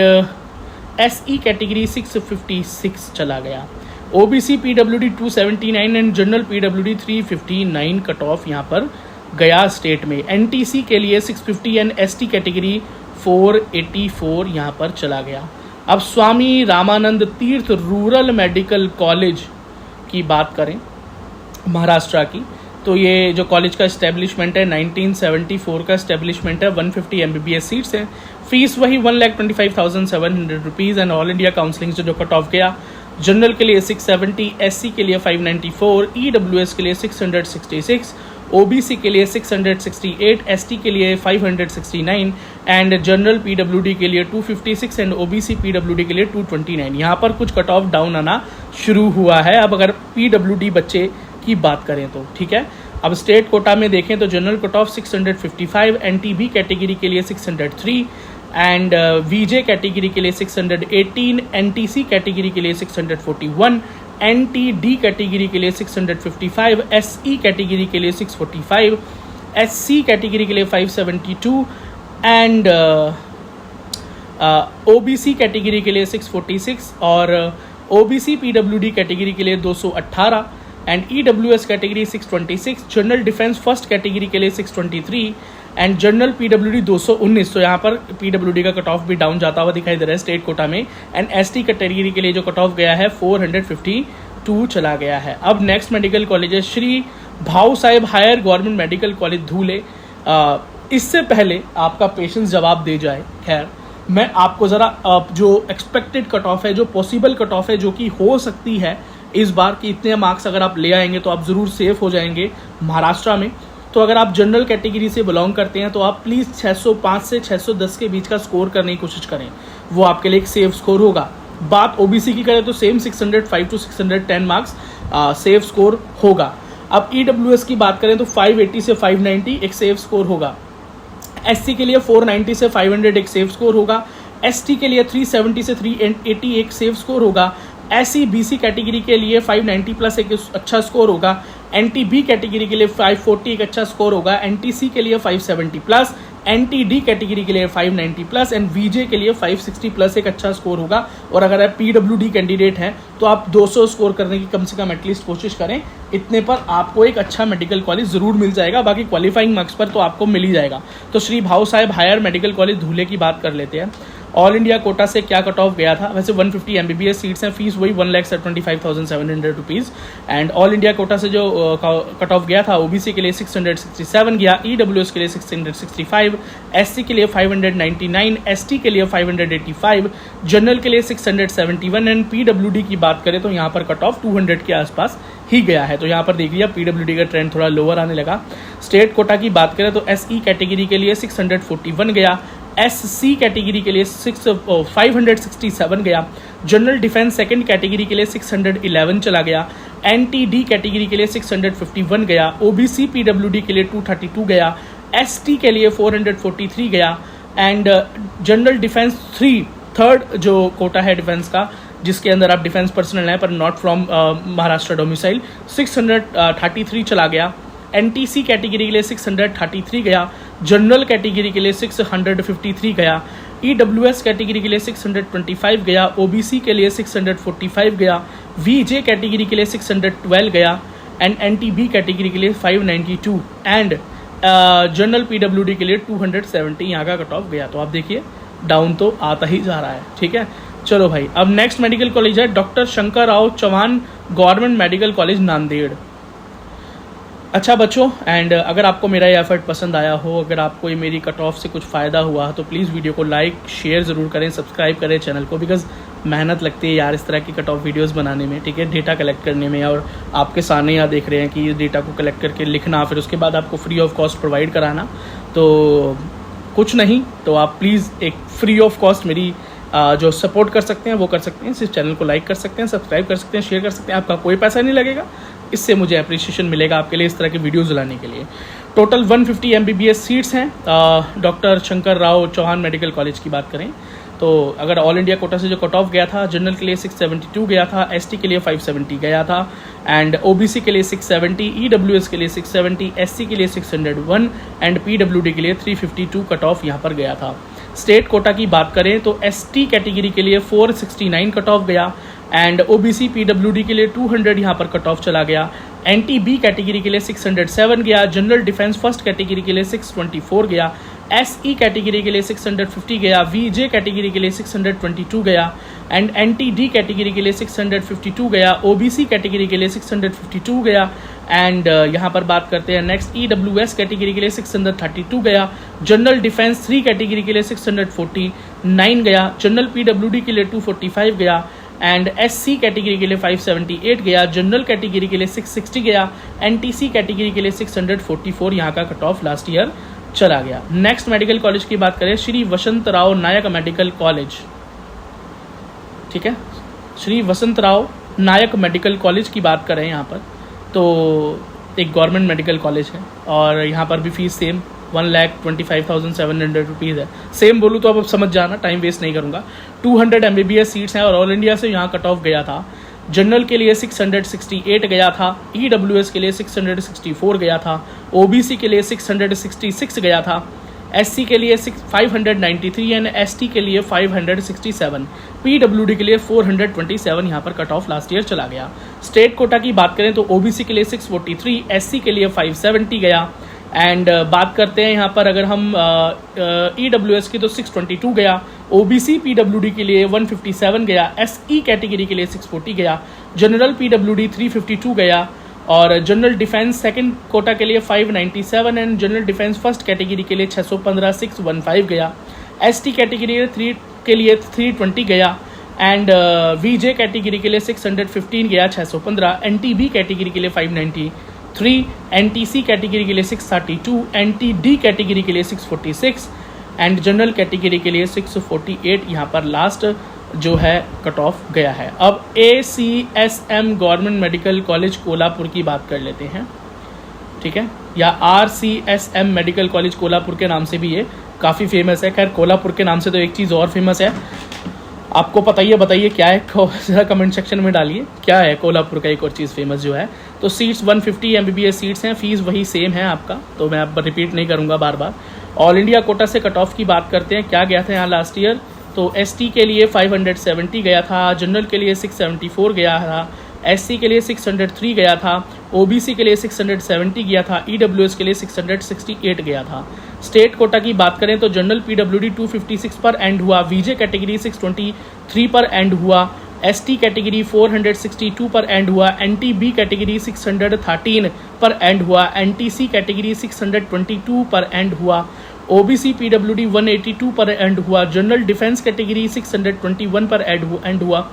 एसई कैटेगरी 656 चला गया। OBC PWD 279 and general PWD 359 cut off यहाँ पर गया स्टेट में। एनटीसी के लिए 650 एंड एसटी कैटेगरी 484 यहाँ पर चला गया। अब स्वामी रामानंद तीर्थ रूरल मेडिकल कॉलेज की बात करें महाराष्ट्र की, तो ये जो कॉलेज का इस्टेब्लिशमेंट है 1974 का इस्टेब्लिशमेंट है, 150 MBBS सीट्स हैं, फीस वही 1,25,700 rupees, and all India counselling से जो कट ऑफ गया, जनरल के लिए 670, एससी के लिए 594, ईडब्ल्यूएस के लिए 666, ओबीसी के लिए 668, एसटी के लिए 569, एंड जनरल पीडब्ल्यूडी के लिए 256 एंड ओबीसी पीडब्ल्यूडी के लिए 229। यहाँ पर कुछ कट ऑफ डाउन आना शुरू हुआ है। अब अगर पीडब्ल्यूडी बच्चे की बात करें तो ठीक है। अब स्टेट कोटा में देखें तो general cut off 655, NTB category के लिए 603, एंड वीजे कैटेगरी के लिए 618, एनटीसी कैटेगरी के लिए 641, एनटीडी कैटेगरी के लिए 655, एसई कैटेगरी के लिए 645, एससी कैटेगरी के लिए 572, एंड ओबीसी कैटेगरी के लिए 646, और ओबीसी पीडब्ल्यूडी कैटेगरी के लिए 218, and EWS category 626, general defence first category के लिए 623, एंड जनरल पीडब्ल्यूडी 219। तो यहाँ पर पीडब्ल्यूडी का कट ऑफ भी डाउन जाता हुआ दिखाई दे रहा है स्टेट कोटा में, एंड एसटी कैटेगरी के लिए जो कट ऑफ गया है 452 चला गया है। अब नेक्स्ट मेडिकल कॉलेज है श्री भाऊ साहेब हायर गवर्नमेंट मेडिकल कॉलेज धूले। इससे पहले आपका पेशेंस जवाब दे जाए, खैर मैं आपको ज़रा जो एक्सपेक्टेड कट ऑफ है, जो पॉसिबल कट ऑफ है, जो कि हो सकती है इस बार कि इतने मार्क्स अगर आप ले आएंगे तो आप ज़रूर सेफ हो जाएंगे महाराष्ट्र में। तो अगर आप जनरल कैटेगरी से बिलोंग करते हैं तो आप प्लीज़ 605 से 610 के बीच का स्कोर करने की कोशिश करें, वो आपके लिए एक सेफ स्कोर होगा। बात ओबीसी की करें तो same 605 to 610 marks safe score होगा। अब ईडब्ल्यूएस की बात करें तो 580 से 590 एक सेफ स्कोर होगा। एससी के लिए 490 से 500 एक सेफ स्कोर होगा। एसटी के लिए 370 से 380 एक सेफ स्कोर होगा। एससी बीसी कैटेगरी के लिए 590 प्लस एक अच्छा स्कोर होगा। एनटीबी कैटेगरी के लिए 540 एक अच्छा स्कोर होगा। एनटीसी के लिए 570 प्लस, एनटीडी कैटेगरी के लिए 590 प्लस, एंड वीजे के लिए 560 प्लस एक अच्छा स्कोर होगा। और अगर आप पीडब्ल्यूडी कैंडिडेट हैं तो आप 200 स्कोर करने की कम से कम एटलीस्ट कोशिश करें। इतने पर आपको एक अच्छा मेडिकल कॉलेज ज़रूर मिल जाएगा, बाकी क्वालिफाइंग मार्क्स पर तो आपको मिल ही जाएगा। तो श्री भाऊ साहेब हायर मेडिकल कॉलेज धूले की बात कर लेते हैं। ऑल इंडिया कोटा से क्या कट ऑफ गया था, वैसे 150 MBBS सीट्स हैं, फीस वही 1,25,700 rupees, and all India quota से जो कट ऑफ गया था ओबीसी के लिए 667 गया, ईडब्ल्यूएस के लिए 665, एससी के लिए 599, एसटी के लिए 585, जनरल के लिए 671, एंड पीडब्ल्यूडी की बात करें तो यहाँ पर कट ऑफ 200 के आसपास ही गया है। तो यहाँ पर देख लिया पीडब्ल्यूडी का ट्रेंड थोड़ा लोअर आने लगा। स्टेट कोटा की बात करें तो एसई कैटेगरी के लिए 641 गया, एससी कैटेगरी के लिए 567 गया, जनरल डिफेंस सेकंड कैटेगरी के लिए 611 चला गया, एनटीडी कैटेगरी के लिए 651 गया, ओबीसी पीडब्ल्यूडी के लिए 232 गया, एसटी के लिए 443 गया, एंड जनरल डिफेंस थर्ड जो कोटा है डिफेंस का जिसके अंदर आप डिफेंस पर्सनल हैं पर नॉट फ्रॉम महाराष्ट्र डोमिसाइल, 633 चला गया। एनटीसी कैटेगरी के लिए 633 गया। जनरल कैटेगरी के लिए 653 गया। ईडब्ल्यूएस कैटेगरी के लिए 625 गया। ओबीसी के लिए 645 गया। वीजे कैटेगरी के लिए 612 गया एंड एनटीबी कैटेगरी के लिए 592 एंड जनरल पीडब्ल्यूडी के लिए 270 यहाँ का कट ऑफ गया। तो आप देखिए डाउन तो आता ही जा रहा है, ठीक है। चलो भाई, अब नेक्स्ट मेडिकल कॉलेज है doctor Shankar Rao Chauhan government medical college Nanded. अच्छा बच्चों, एंड अगर आपको मेरा ये एफर्ट पसंद आया हो, अगर आपको ये मेरी कट ऑफ से कुछ फ़ायदा हुआ तो प्लीज़ वीडियो को लाइक शेयर ज़रूर करें, सब्सक्राइब करें चैनल को, बिकॉज मेहनत लगती है यार इस तरह की कट ऑफ वीडियोस बनाने में, ठीक है, डेटा कलेक्ट करने में। और आपके सामने यहाँ देख रहे हैं कि इस डेटा को कलेक्ट करके लिखना, फिर उसके बाद आपको फ्री ऑफ कॉस्ट प्रोवाइड कराना, तो कुछ नहीं, तो आप प्लीज़ एक फ्री ऑफ कॉस्ट मेरी जो सपोर्ट कर सकते हैं वो कर सकते हैं। सिर्फ चैनल को लाइक कर सकते हैं, सब्सक्राइब कर सकते हैं, शेयर कर सकते हैं, आपका कोई पैसा नहीं लगेगा, इससे मुझे अप्रिशिएशन मिलेगा आपके लिए इस तरह की वीडियोस लाने के लिए। टोटल 150 MBBS सीट्स हैं doctor Shankar Rao Chauhan medical college की बात करें तो। अगर ऑल इंडिया कोटा से जो कट ऑफ गया था, जनरल के लिए 672 गया था, एसटी के लिए 570 गया था एंड ओबीसी के लिए 670, ईडब्ल्यूएस के लिए 670, एससी के लिए 601 एंड पीडब्ल्यूडी के लिए 352 कट ऑफ यहाँ पर गया था। स्टेट कोटा की बात करें तो एसटी कैटेगरी के लिए 469 कट ऑफ गया एंड ओबीसी पीडब्ल्यूडी के लिए 200 यहाँ पर कट ऑफ चला गया। एनटीबी कैटेगरी के लिए 607 गया। जनरल डिफेंस फर्स्ट कैटेगरी के लिए 624 गया। एसई कैटेगरी के लिए 650 गया। वीजे कैटेगरी के लिए 622 गया एंड एनटीडी कैटेगरी के लिए 652 गया। ओबीसी कैटेगरी के लिए 652 गया एंड यहाँ पर बात करते हैं नेक्स्ट ईडब्ल्यूएस कैटेगरी के लिए 632 गया। जनरल डिफेंस 3 कैटेगरी के लिए 649 गया। जनरल पीडब्ल्यूडी के लिए 245 गया एंड एससी कैटेगरी के लिए 578 गया। जनरल कैटेगरी के लिए 660 गया। एनटीसी कैटेगरी के लिए 644 यहाँ का कट ऑफ लास्ट ईयर चला गया। नेक्स्ट मेडिकल कॉलेज की बात करें, श्री वसंत राव नायक मेडिकल कॉलेज, ठीक है, श्री वसंत राव नायक मेडिकल कॉलेज की बात करें यहाँ पर तो एक गवर्नमेंट मेडिकल कॉलेज है और यहाँ पर भी फीस सेम 1,25,700 रुपीज़ है। सेम बोलूँ तो अब समझ जाना, टाइम वेस्ट नहीं करूँगा। 200 MBBS सीट्स हैं और ऑल इंडिया से यहाँ कट ऑफ गया था। जनरल के लिए 668 गया था। ईडब्ल्यूएस के लिए 664 गया था। ओबीसी के लिए 666 गया था। एससी के लिए 593 एंड एसटी के लिए 567। पीडब्ल्यूडी के लिए 427 यहाँ पर कट ऑफ लास्ट ईयर चला गया। स्टेट कोटा की बात करें तो ओबीसी के लिए 643, एससी के लिए 570 गया एंड बात करते हैं यहाँ पर अगर हम ईडब्ल्यूएस की तो 622 गया। ओबीसी पीडब्ल्यूडी के लिए 157 गया। एसई कैटेगरी के लिए 640 गया। जनरल पीडब्ल्यूडी 352 गया और जनरल डिफेंस सेकंड कोटा के लिए 597 and general defence first category के लिए 615 615 गया। एसटी कैटेगरी के लिए 320 गया एंड वीजे कैटेगरी के लिए 615 गया 615। एनटीबी कैटेगरी के लिए 593, एनटीसी कैटेगरी के लिए 632, एनटीडी कैटेगरी के लिए 646 एंड जनरल कैटेगरी के लिए 648 यहाँ पर लास्ट जो है कट ऑफ गया है। अब ACSM government medical college Kolhapur की बात कर लेते हैं, ठीक है, या RCSM मेडिकल कॉलेज कोल्हापुर के नाम से भी ये काफ़ी फेमस है। खैर कोल्हापुर के नाम से तो एक चीज़ और फेमस है, आपको पता ही है, बताइए क्या है, ज़रा कमेंट सेक्शन में डालिए क्या है कोल्हापुर का एक और चीज़ फेमस जो है। तो सीट्स 150 MBBS सीट्स हैं, फीस वही सेम है आपका, तो मैं अब रिपीट नहीं करूँगा बार बार। ऑल इंडिया कोटा से कट ऑफ की बात करते हैं, क्या गया था यहाँ लास्ट ईयर, तो एसटी के लिए 570 गया था। जनरल के लिए 674 गया था। एससी के लिए 603 गया था। ओबीसी के लिए 670 गया था। ईडब्ल्यूएस के लिए 668 गया था। स्टेट कोटा की बात करें तो जनरल पीडब्ल्यूडी 256 पर एंड हुआ। वीजे कैटेगरी 623 पर एंड हुआ। एसटी कैटेगरी 462 पर एंड हुआ। एनटीबी कैटेगरी 613 पर एंड हुआ। एनटीसी कैटेगरी 622 पर एंड हुआ। ओबीसी पीडब्ल्यूडी 182 पर एंड हुआ। जनरल डिफेंस कैटेगरी 621 पर एंड हुआ।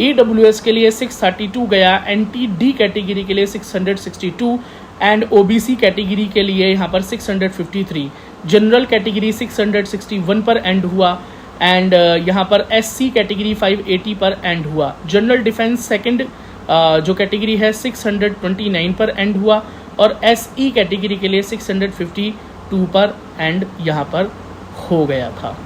ईडब्ल्यूएस के लिए 632 गया। एनटीडी कैटेगरी के लिए 662 एंड ओबीसी कैटेगरी के लिए यहाँ पर 653। जनरल कैटेगरी 661 पर एंड हुआ एंड यहाँ पर एससी कैटेगरी 580 पर एंड हुआ। जनरल डिफेंस सेकंड जो कैटेगरी है 629 पर एंड हुआ और एसई कैटेगरी के लिए 652 पर एंड यहाँ पर हो गया था।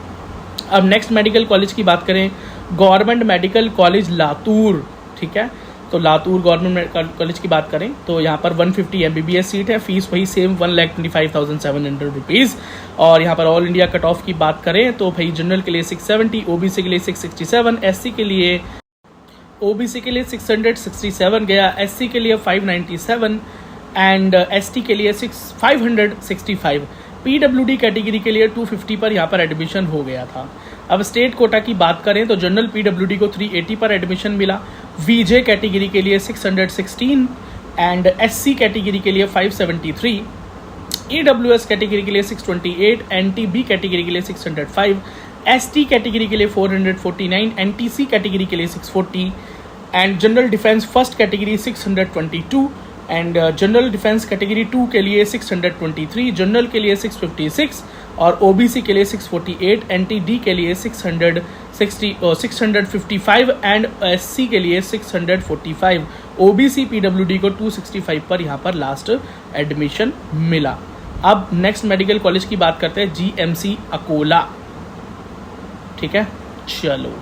अब नेक्स्ट मेडिकल कॉलेज की बात करें गवर्नमेंट मेडिकल कॉलेज लातूर, ठीक है। तो लातूर गवर्नमेंट मेडिकल कॉलेज की बात करें तो यहाँ पर 150 MBBS सीट है, फीस वही सेम 1,25,700 रुपीज़। और यहाँ पर ऑल इंडिया कट ऑफ की बात करें तो भाई जनरल के लिए 670, OBC के लिए 667, SC के लिए 667 गया, SC के लिए 597 एंड ST के लिए 565। PWD कैटेगरी के लिए 250 पर यहाँ पर एडमिशन हो गया था। अब स्टेट कोटा की बात करें तो जनरल PWD को 380 पर एडमिशन मिला, VJ कैटेगरी के लिए 616 एंड SC कैटेगरी के लिए 573, EWS कैटेगरी के लिए 628, NTB कैटेगरी के लिए 605, ST कैटेगरी के लिए 449, NTC कैटेगरी के लिए 640 and general defence first category 622 and general defence category 2 के लिए 623, जनरल के लिए 656 और OBC के लिए 648, NTD के लिए 655 एंड SC के लिए 645। OBC PWD को 265 पर यहाँ पर लास्ट एडमिशन मिला। अब नेक्स्ट मेडिकल कॉलेज की बात करते हैं, GMC अकोला, ठीक है। चलो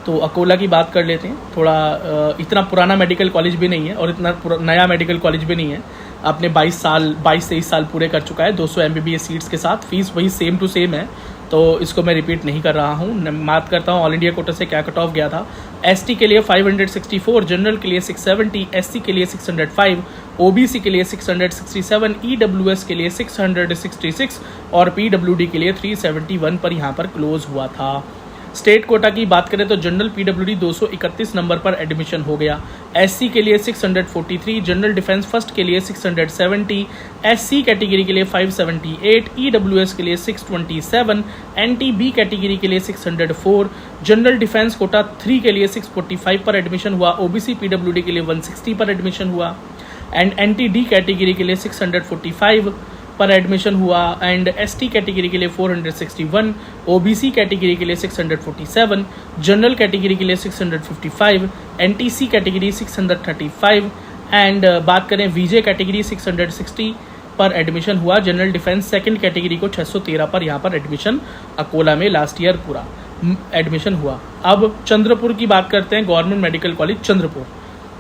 तो अकोला की बात कर लेते हैं। थोड़ा इतना पुराना मेडिकल कॉलेज भी नहीं है और इतना नया मेडिकल कॉलेज भी नहीं है। आपने 22-23 साल पूरे कर चुका है 200 MBBS सीट्स के साथ। फीस वही सेम टू सेम है, तो इसको मैं रिपीट नहीं कर रहा हूँ। बात करता हूँ ऑल इंडिया कोटा से क्या कट ऑफ गया था। ST के लिए 564, जनरल के लिए 670, SC के लिए 605, OBC के लिए 667, EWS के लिए 666 और PWD के लिए 371 पर यहाँ पर क्लोज हुआ था। स्टेट कोटा की बात करें तो जनरल PWD 231 नंबर पर एडमिशन हो गया, SC के लिए 643, जनरल डिफेंस फर्स्ट के लिए 670, SC कैटेगरी के लिए 578, EWS के लिए 627, NTB कैटेगरी के लिए 604, जनरल डिफेंस कोटा 3 के लिए 645 पर एडमिशन हुआ, OBC PWD के लिए 160 पर एडमिशन हुआ एंड NTD कैटेगरी के लिए 645 पर एडमिशन हुआ एंड ST कैटेगरी के लिए 461, OBC कैटेगरी के लिए 647, जनरल कैटेगरी के लिए 655, NTC कैटेगरी 635 एंड बात करें VJ कैटेगरी 660 पर एडमिशन हुआ। जनरल डिफेंस सेकंड कैटेगरी को 613 पर यहाँ पर एडमिशन अकोला में लास्ट ईयर पूरा एडमिशन हुआ। अब चंद्रपुर की बात करते हैं, गवर्नमेंट मेडिकल कॉलेज चंद्रपुर,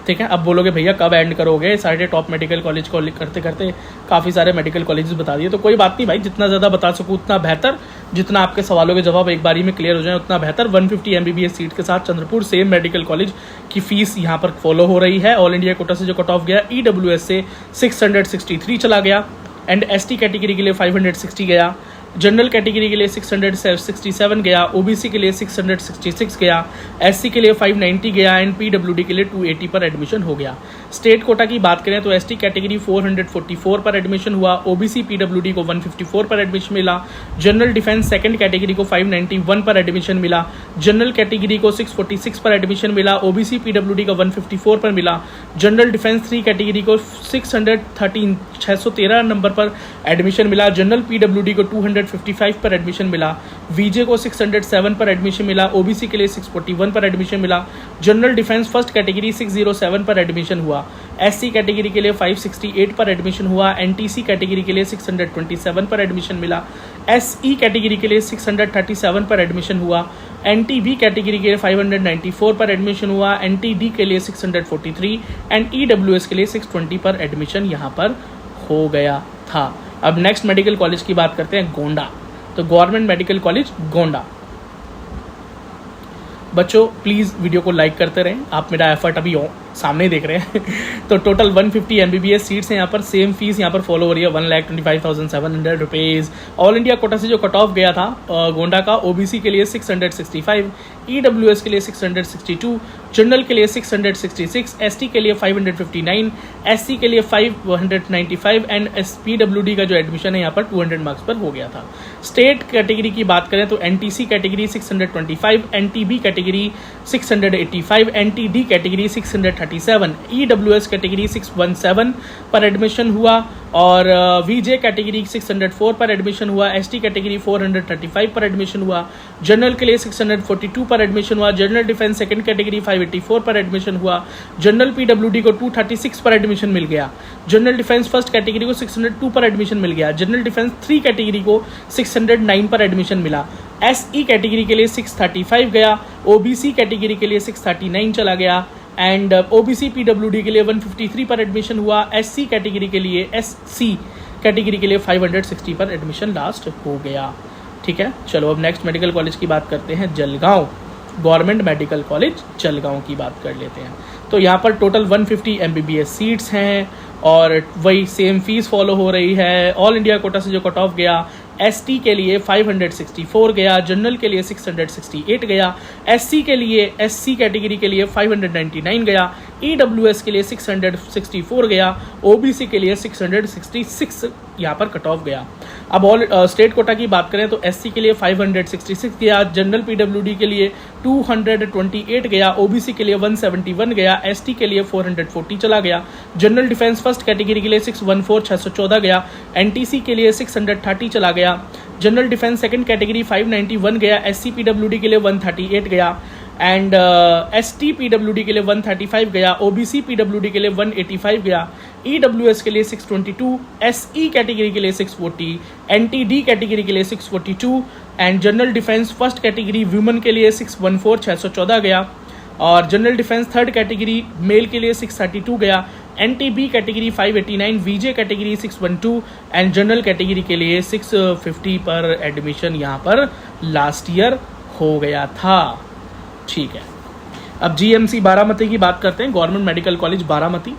ठीक है। अब बोलोगे भैया कब एंड करोगे, सारे टॉप मेडिकल कॉलेज को करते करते काफ़ी सारे मेडिकल कॉलेजेस बता दिए। तो कोई बात नहीं भाई, जितना ज़्यादा बता सकूँ उतना बेहतर, जितना आपके सवालों के जवाब एक बारी में क्लियर हो जाए उतना बेहतर। 150 MBBS सीट के साथ चंद्रपुर सेम मेडिकल कॉलेज की फीस यहाँ पर फॉलो हो रही है। ऑल इंडिया कोटा से जो कट ऑफ गया, EWS से 663 चला गया एंड ST कैटेगरी के लिए 560 गया, जनरल कैटेगरी के लिए 667 गया, OBC के लिए 666 गया, SC के लिए 590 गया एंड PWD के लिए 280 पर एडमिशन हो गया। स्टेट कोटा की बात करें तो ST कैटेगरी 444 पर एडमिशन हुआ, OBC PWD को 154 पर एडमिशन मिला, जनरल डिफेंस सेकंड कैटेगरी को 591 पर एडमिशन मिला, जनरल कैटेगरी को 646 पर एडमिशन मिला, OBC PWD का 154 पर मिला, जनरल डिफेंस 3 कैटेगरी को 613 नंबर पर एडमिशन मिला, जनरल PWD को 255 पर एडमिशन मिला, VJ को 607 पर एडमिशन मिला, OBC के लिए 641 पर एडमिशन मिला, जनरल डिफेंस फर्स्ट कैटेगरी 607 पर एडमिशन हुआ, SC कैटेगरी के लिए 568 पर एडमिशन हुआ, NTC कैटेगरी के लिए 627 पर एडमिशन मिला, SE कैटेगरी के लिए 637 पर एडमिशन हुआ, NTB कैटेगरी के लिए 594 पर एडमिशन हुआ, NTD के लिए 643 एंड EWS के लिए 620 पर एडमिशन यहाँ पर हो गया था। अब नेक्स्ट मेडिकल कॉलेज की बात करते हैं, गोंडा। तो गवर्नमेंट मेडिकल कॉलेज गोंडा। बच्चों प्लीज़ वीडियो को लाइक करते रहें, आप मेरा एफर्ट अभी सामने देख रहे हैं। तो टोटल 150 MBBS सीट्स हैं यहाँ पर, सेम फीस यहाँ पर फॉलो हो रही है 1,25,700 रुपीज़। ऑल इंडिया कोटा से जो कट ऑफ गया था गोंडा का, OBC के लिए 665, EWS के लिए 662, जनरल के लिए 666, ST के लिए 559, SC के लिए 595 एंड PWD का जो एडमिशन है यहाँ पर 200 मार्क्स पर हो गया था। स्टेट कैटेगरी की बात करें तो NTC category 625, NTB category 685, NTD category 637, EWS category 617 पर एडमिशन हुआ और VJ कैटेगरी 604 पर एडमिशन हुआ, ST कैटेगरी 435 पर एडमिशन हुआ, जनरल के लिए 642 पर एडमिशन हुआ, जनरल डिफेंस सेकंड कैटेगरी 584 पर एडमिशन हुआ, जनरल PWD को 236 पर एडमिशन मिल गया, जनरल डिफेंस फर्स्ट कैटेगरी को 602 पर एडमिशन मिल गया, जनरल डिफेंस 3 कैटेगरी को 609 पर एडमिशन मिला, SE कैटेगरी के लिए 635 गया, OBC कैटेगरी के लिए 639 चला गया एंड OBC PWD के लिए 153 पर एडमिशन हुआ। SC कैटेगरी के लिए SC कैटेगरी के लिए 560 पर एडमिशन लास्ट हो गया। ठीक है, चलो अब नेक्स्ट मेडिकल कॉलेज की बात करते हैं। Jalgaon government medical college Jalgaon की बात कर लेते हैं। तो यहाँ पर टोटल 150 MBBS सीट्स हैं और वही सेम फीस फॉलो हो रही है। ऑल इंडिया कोटा से जो कट ऑफ गया, ST के लिए 564 गया, जनरल के लिए 668 गया, SC के लिए SC कैटेगरी के लिए 599 गया, EWS के लिए 664 गया, OBC के लिए 666 यहाँ पर कट ऑफ गया। अब ऑल स्टेट कोटा की बात करें तो SC के लिए 566 गया, जनरल PWD के लिए 228 गया, OBC के लिए 171 गया, ST के लिए 440 चला गया, जनरल डिफेंस फर्स्ट कैटेगरी के लिए 614 गया, NTC के लिए 630 चला गया, जनरल डिफेंस सेकंड कैटेगरी 591 गया, SC PWD के लिए 138 गया एंड ST PWD के लिए 135 गया, OBC PWD के लिए 185 गया, EWS के लिए 622, SE कैटेगरी के लिए 640, NTD कैटेगरी के लिए 642 and general defence first category women के लिए 614 गया और general defence third category mail के लिए 632 गया, NTB category 589, VJ category 612 and general category के लिए 650 पर एडमिशन यहाँ पर लास्ट ईयर हो गया था। ठीक है, अब GMC बारामती की बात करते हैं, government medical college Baramati.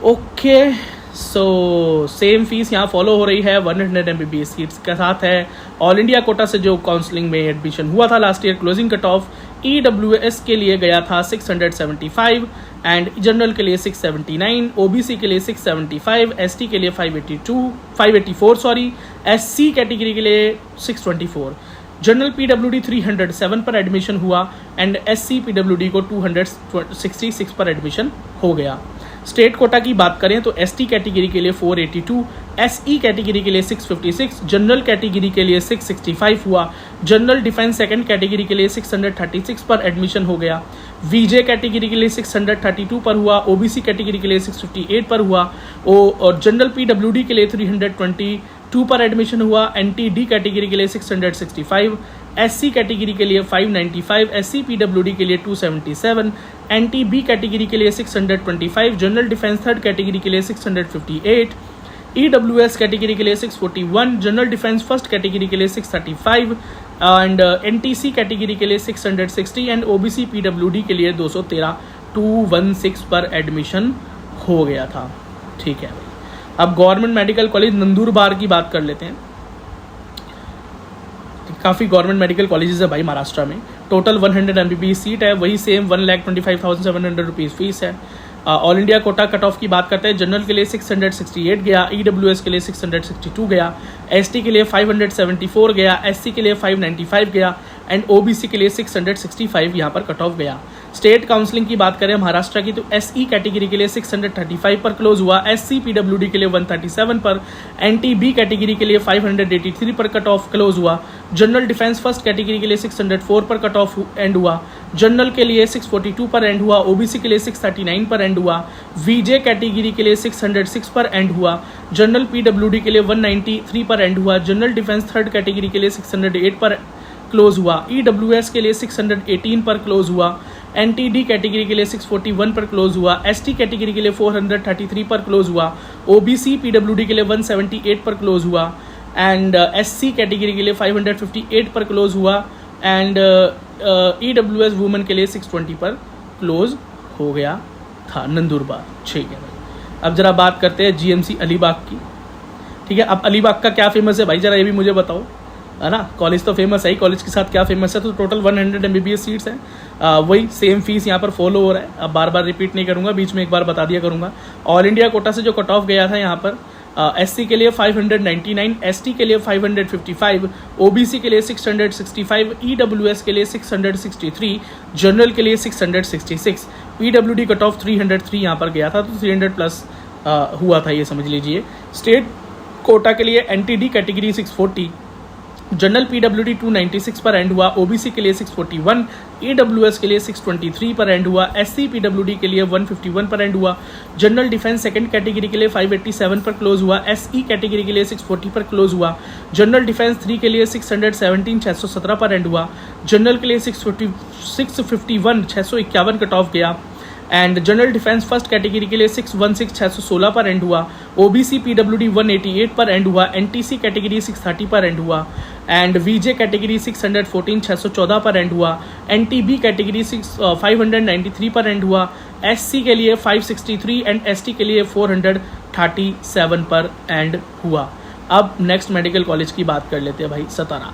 Okay, so same fees यहाँ फॉलो हो रही है, 100 MBBS सीट्स के साथ है। ऑल इंडिया कोटा से जो काउंसलिंग में एडमिशन हुआ था last year, closing cut off EWS के लिए गया था 675 एंड जनरल के लिए 679, OBC के लिए 675, ST के लिए 584 सॉरी, SC कैटेगरी के लिए 624, जनरल PWD 307 पर एडमिशन हुआ एंड SC PWD को 266 पर एडमिशन हो गया। स्टेट कोटा की बात करें तो ST कैटेगरी के लिए 482, SE कैटेगरी के लिए 656, जनरल कैटेगरी के लिए 665 हुआ, जनरल डिफेंस सेकंड कैटेगरी के लिए 636 पर एडमिशन हो गया, VJ कैटेगरी के लिए 632 पर हुआ, OBC कैटेगरी के लिए 658 पर हुआ और जनरल PWD के लिए 322 पर एडमिशन हुआ, NTD कैटेगरी के लिए 665, SC कैटेगरी के लिए 595, SC PWD के लिए 277, NTB कैटेगरी के लिए 625, जनरल डिफेंस थर्ड कैटेगरी के लिए 658, EWS कैटेगरी के लिए 641, जनरल डिफेंस फर्स्ट कैटेगरी के लिए 635 एंड NTC कैटेगरी के लिए 660 एंड OBC PWD के लिए 216 पर एडमिशन हो गया था। ठीक है, अब गवर्नमेंट मेडिकल कॉलेज नंदुरबार की बात कर लेते हैं। काफ़ी गवर्नमेंट मेडिकल कॉलेजेस है भाई महाराष्ट्र में। टोटल 100 MBBS सीट है, वही सेम 1,25,700 रुपीज़ फीस है। All India quota cut off की बात करते हैं, जनरल के लिए 668 गया, EWS के लिए 662 गया, ST के लिए 574 गया, SC के लिए 595 गया एंड OBC के लिए 665 यहाँ पर कट ऑफ गया। स्टेट काउंसलिंग की बात करें महाराष्ट्र की तो SE कैटेगरी के लिए 635 पर क्लोज हुआ, SC PWD के लिए 137 पर, NTB कैटेगरी के लिए 583 पर कट ऑफ क्लोज हुआ, जनरल डिफेंस फर्स्ट कैटेगरी के लिए 604 पर कट ऑफ एंड हुआ, जनरल के लिए 642 पर एंड हुआ, OBC के लिए 639 पर एंड हुआ, VJ कैटेगरी के लिए 606 पर एंड हुआ, जनरल PWD के लिए 193 पर एंड हुआ, जनरल डिफेंस थर्ड कैटेगरी के लिए 608 पर क्लोज हुआ, EWS के लिए 618 पर क्लोज हुआ, NTD कैटेगरी के लिए 641 पर क्लोज हुआ, ST कैटेगरी के लिए 433 पर क्लोज हुआ, OBC PWD के लिए 178 पर क्लोज हुआ एंड SC कैटेगरी के लिए 558 पर क्लोज हुआ एंड EWS वुमेन के लिए 620 पर क्लोज हो गया था नंदुरबार। ठीक है भाई, अब जरा बात करते हैं GMC अलीबाग की। ठीक है, अब अलीबाग का क्या फेमस है भाई, जरा ये भी मुझे बताओ, है ना। कॉलेज तो फेमस है ही, कॉलेज के साथ क्या फेमस है, तो टोटल 100 MBBS सीट्स हैं। वही सेम फीस यहाँ पर फॉलो हो रहा है, अब बार बार रिपीट नहीं करूँगा, बीच में एक बार बता दिया करूँगा। ऑल इंडिया कोटा से जो कट ऑफ गया था यहाँ पर SC के लिए 599, ST के लिए 555, OBC के लिए 665, EWS के लिए 663, जनरल के लिए 666, PWD कट ऑफ 303 यहाँ पर गया था, तो 300 प्लस हुआ था, ये समझ लीजिए। स्टेट कोटा के लिए NTD कैटेगरी 640, जनरल पीडब्ल्यूडी 296 पर एंड हुआ, ओबीसी के लिए 641, ईडब्ल्यूएस के लिए 623 पर एंड हुआ, एससी पीडब्ल्यूडी के लिए 151 पर एंड हुआ, जनरल डिफेंस सेकंड कैटेगरी के लिए 587 पर क्लोज हुआ, एसई कैटेगरी के लिए 640 पर क्लोज हुआ, जनरल डिफेंस 3 के लिए 617 पर एंड हुआ, जनरल के लिए 651 651 कट ऑफ गया, and general defence first category के लिए 616 पर एंड हुआ, ओबीसी पीडब्ल्यूडी 188 पर एंड हुआ, एनटीसी कैटेगरी 630 पर एंड हुआ, एंड वीजे कैटेगरी 614 पर एंड हुआ, एनटीबी कैटेगरी 593 पर एंड हुआ, एससी के लिए 563 एंड एसटी के लिए 437 पर एंड हुआ। अब नेक्स्ट मेडिकल कॉलेज की बात कर लेते हैं भाई, सतारा।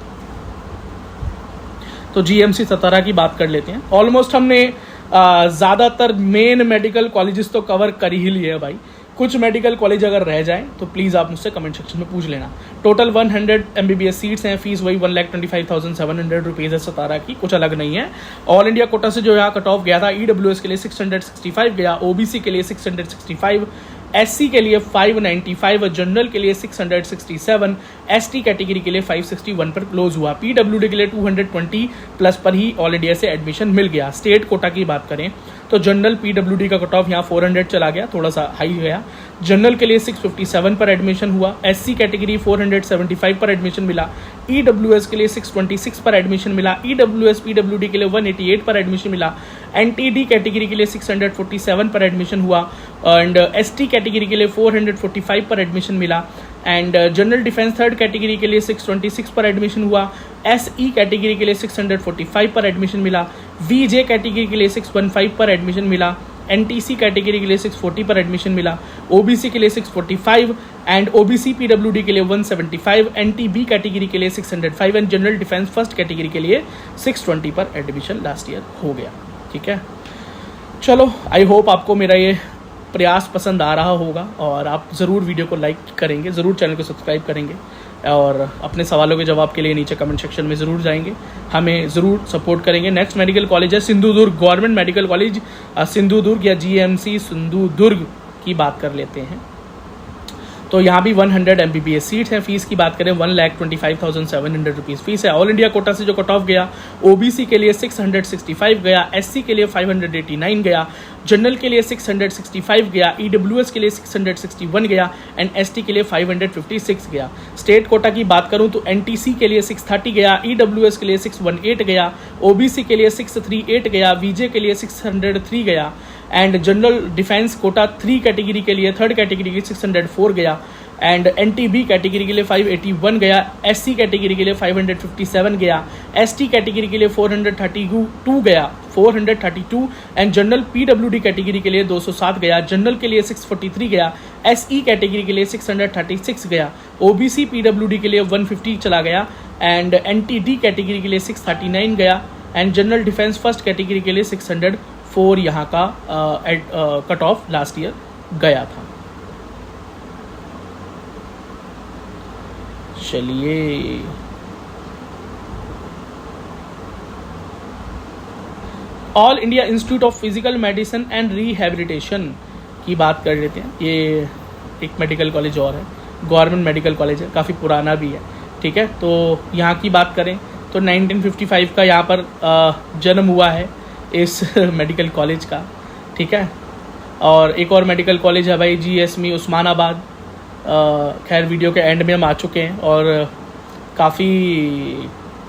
तो जीएमसी सतारा की बात कर लेते हैं। ऑलमोस्ट हमने ज़्यादातर मेन मेडिकल कॉलेजेस तो कवर कर ही लिए भाई। कुछ मेडिकल कॉलेज अगर रह जाएं तो प्लीज़ आप मुझसे कमेंट सेक्शन में पूछ लेना। टोटल 100 MBBS सीट्स हैं, फीस वही 1,25,700 रुपीज़ है सतारा की, कुछ अलग नहीं है। ऑल इंडिया कोटा से जो यहाँ कट ऑफ गया था, ईडब्ल्यूएस के लिए 665 गया, ओबीसी के लिए 665, एससी के लिए 595, जनरल के लिए 667, एसटी कैटेगरी के लिए 561 पर क्लोज हुआ। पीडब्ल्यूडी के लिए 220 प्लस पर ही ऑल इंडिया से एडमिशन मिल गया। स्टेट कोटा की बात करें तो जनरल पीडब्ल्यूडी का कट ऑफ यहाँ 400 चला गया, थोड़ा सा हाई गया। जनरल के लिए 657 पर एडमिशन हुआ, एससी कैटेगरी 475 पर एडमिशन मिला, ईडब्ल्यूएस के लिए 626 पर एडमिशन मिला, ईडब्ल्यूएस पीडब्ल्यूडी के लिए 188 पर एडमिशन मिला, एनटीडी कैटेगरी के लिए 647 पर एडमिशन हुआ, एंड एसटी कैटेगरी के लिए 445 पर एडमिशन मिला, and general defence third category के लिए 626 पर एडमिशन हुआ, एसई कैटेगरी के लिए 645 पर एडमिशन मिला, वीजे कैटेगरी के लिए 615 पर एडमिशन मिला, एनटीसी कैटेगरी के लिए 640 पर एडमिशन मिला, ओबीसी के लिए 645 एंड ओबीसी पीडब्ल्यूडी के लिए 175, एनटीबी कैटेगरी के लिए 605 and general defence first category के लिए 620 पर एडमिशन लास्ट ईयर हो गया। ठीक है, चलो आई होप आपको मेरा ये प्रयास पसंद आ रहा होगा और आप ज़रूर वीडियो को लाइक करेंगे, ज़रूर चैनल को सब्सक्राइब करेंगे और अपने सवालों के जवाब के लिए नीचे कमेंट सेक्शन में ज़रूर जाएंगे, हमें ज़रूर सपोर्ट करेंगे। नेक्स्ट मेडिकल कॉलेज है Sindhudurg government medical college Sindhudurg या जीएमसी सिंधुदुर्ग की बात कर लेते हैं। तो यहाँ भी 100 MBBS सीट है। फीस की बात करें 1,25,700 रुपीज़ फीस है। ऑल इंडिया कोटा से जो कट ऑफ गया, ओबीसी के लिए 665 गया, एससी के लिए 589 गया, जनरल के लिए 665 गया, ईडब्ल्यूएस के लिए 661 गया एंड एसटी के लिए 556 गया। स्टेट कोटा की बात करूं तो एनटीसी के लिए 630 गया, ईडब्ल्यूएस के लिए 618 गया, ओबीसी के लिए 638 गया, वीजे के लिए 603 गया and general defence quota 3 category के लिए थर्ड कैटेगरी के 604 गया एंड एनटीबी कैटेगरी के लिए 581 गया, एससी कैटेगरी के लिए 557 गया, एसटी कैटेगरी के लिए 432 गया 432 एंड जनरल पीडब्ल्यूडी कैटेगरी के लिए 207 गया, जनरल के लिए 643 गया, एसई कैटेगरी के लिए 636 गया, ओबीसी पीडब्ल्यूडी के लिए 150 चला गया एंड एनटीडी कैटेगरी के लिए 639 गया and general defence first category के लिए 604 यहाँ का कट ऑफ लास्ट ईयर गया था। चलिए all India institute of physical medicine and rehabilitation की बात कर लेते हैं। ये एक मेडिकल कॉलेज और है, गवर्नमेंट मेडिकल कॉलेज है, काफ़ी पुराना भी है। ठीक है, तो यहाँ की बात करें तो 1955 का यहाँ पर जन्म हुआ है इस मेडिकल कॉलेज का। ठीक है, और एक और मेडिकल कॉलेज है भाई GSME उस्मानाबाद। खैर वीडियो के एंड में हम आ चुके हैं और काफ़ी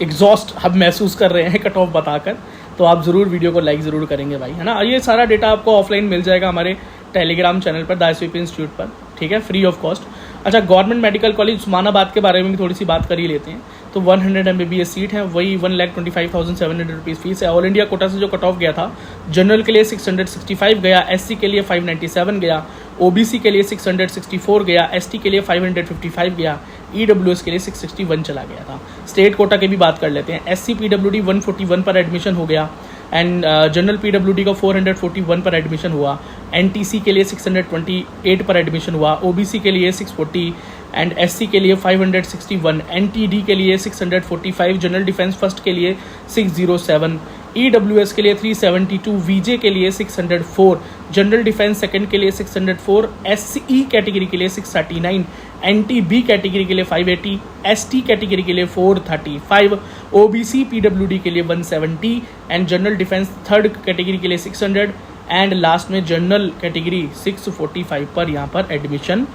एग्जॉस्ट हम महसूस कर रहे हैं कट ऑफ बताकर, तो आप ज़रूर वीडियो को लाइक ज़रूर करेंगे भाई, है ना। ये सारा डेटा आपको ऑफलाइन मिल जाएगा हमारे टेलीग्राम चैनल पर द SVP इंस्टीट्यूट पर। ठीक है, फ्री ऑफ कॉस्ट। अच्छा, गवर्नमेंट मेडिकल कॉलेज उस्मानाबाद के बारे में भी थोड़ी सी बात कर ही लेते हैं। तो 100 MBBS सीट है, वही 1,25,700 रुपीज़ फीस है। ऑल इंडिया कोटा से जो कट ऑफ गया था, जनरल के लिए 665 गया, एससी के लिए 597 गया, ओबीसी के लिए 664 गया, एसटी के लिए 555 गया, ईडब्ल्यूएस के लिए 661 चला गया था। स्टेट कोटा की भी बात कर लेते हैं। एससी पीडब्ल्यूडी 141 पर एडमिशन हो गया एंड जनरल पीडब्ल्यूडी का 441 पर एडमिशन हुआ, एनटीसी के लिए 628 पर एडमिशन हुआ, ओबीसी के लिए 640 एंड एससी के लिए 561, एनटीडी के लिए 645, जनरल डिफेंस फर्स्ट के लिए 607, ईडब्ल्यूएस के लिए 372, वीजे के लिए 604, जनरल डिफेंस सेकंड के लिए 604, SE कैटेगरी के लिए 639, NTB कैटेगरी के लिए 580, ST कैटेगरी के लिए 435, OBC PWD के लिए 170 and general defence third category के लिए 600 एंड लास्ट में जनरल कैटेगरी 645 पर यहाँ पर एडमिशन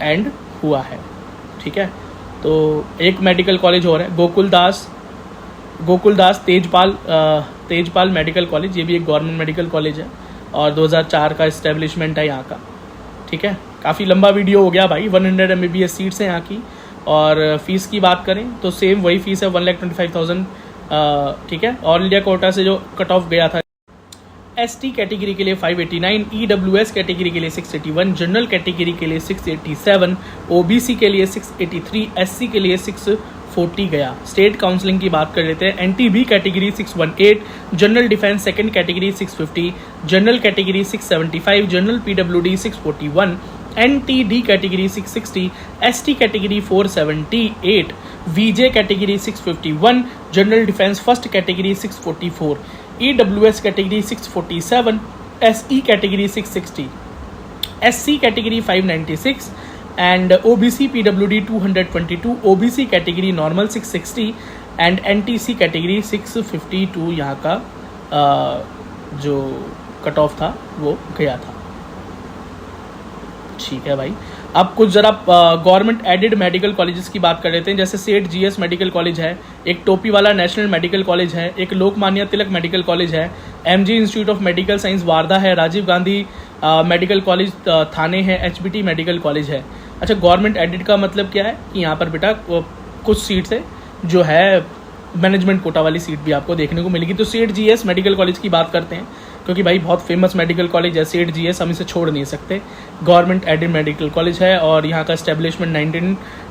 एंड हुआ है। ठीक है, तो एक मेडिकल कॉलेज और है, गोकुलदास तेजपाल मेडिकल कॉलेज, ये भी एक गवर्नमेंट मेडिकल कॉलेज है और 2004 का इस्टेब्लिशमेंट है यहाँ का। ठीक है, काफ़ी लंबा वीडियो हो गया भाई। 100 MBBS सीट्स हैं यहाँ की और फीस की बात करें तो सेम वही फीस है 1,25,000। ठीक है, ऑल इंडिया कोटा से जो कट ऑफ गया था। ST कैटेगरी के लिए 589, EWS कैटेगरी के लिए 681, जनरल कैटेगरी के लिए 687, OBC के लिए 683, SC के लिए 640 गया। स्टेट काउंसलिंग की बात कर लेते हैं। NTB category 618, general defence second category 650, general category 675, general PWD 641, NTD category 660, ST category 478, VJ category 651, general defence first category 644, EWS category 647, SE category 660, SC category 596 and OBC PWD 222, OBC category normal 660 and NTC category 652 यहाँ का जो कट ऑफ था वो गया था। ठीक है भाई, अब कुछ ज़रा गवर्नमेंट एडेड मेडिकल कॉलेजेस की बात कर लेते हैं। जैसे सेठ GS मेडिकल कॉलेज है, एक टोपीवाला नेशनल मेडिकल कॉलेज है, एक लोकमान्य तिलक मेडिकल कॉलेज है, MG institute of medical science Wardha है, राजीव गांधी मेडिकल कॉलेज थाने है, HBT मेडिकल कॉलेज है। अच्छा, गवर्नमेंट एडेड का मतलब क्या है कि यहाँ पर बेटा कुछ सीट्स है जो है मैनेजमेंट कोटा वाली सीट भी आपको देखने को मिलेगी। तो सेठ GS मेडिकल कॉलेज की बात करते हैं क्योंकि भाई बहुत फेमस मेडिकल कॉलेज है सेठ GS, हम इसे छोड़ नहीं सकते। गवर्नमेंट एडेड मेडिकल कॉलेज है और यहाँ का एस्टेब्लिशमेंट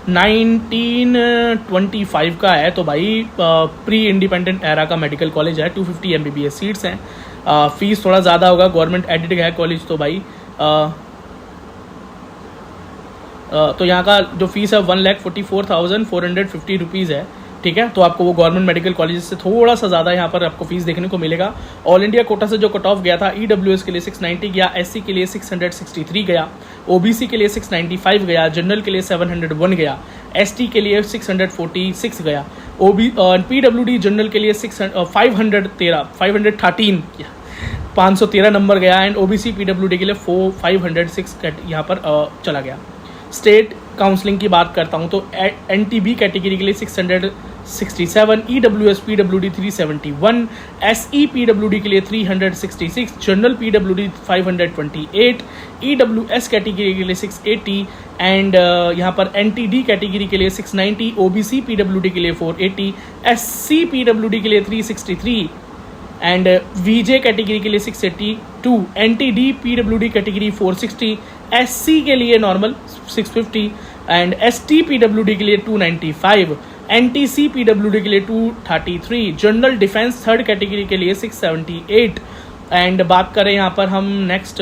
1925 का है। तो भाई प्री इंडिपेंडेंट एरा का मेडिकल कॉलेज है। 250 MBBS सीट्स हैं। फीस थोड़ा ज़्यादा होगा, गवर्नमेंट एडेड है कॉलेज तो भाई तो यहाँ का जो फीस है 1,44,450 रुपीज़ है। ठीक है, तो आपको वो गवर्नमेंट मेडिकल कॉलेज से थोड़ा सा ज़्यादा यहाँ पर आपको फीस देखने को मिलेगा। ऑल इंडिया कोटा से जो कट ऑफ गया था, EWS के लिए 690 गया, SC के लिए 663 गया, OBC के लिए 695 गया, जनरल के लिए 701 गया, ST के लिए 646 गया, PWD जनरल के लिए 513 नंबर गया एंड OBC PWD के लिए 506 यहाँ पर चला गया। स्टेट काउंसलिंग की बात करता हूँ तो NTB कैटेगरी के लिए 667, EWS PWD 371, SE PWD के लिए 366, जनरल PWD 528, EWS कैटेगरी के लिए 680 एंड यहाँ पर NTD कैटेगरी के लिए 690, OBC PWD के लिए 480, SC PWD के लिए 363 एंड VJ कैटेगरी के लिए 682, NTD PWD कैटेगरी 460, SC के लिए नॉर्मल 650 एंड ST PWD के लिए 295, NTC PWD के लिए 233, जनरल डिफेंस थर्ड कैटेगरी के लिए 678 एंड बात करें यहाँ पर हम नेक्स्ट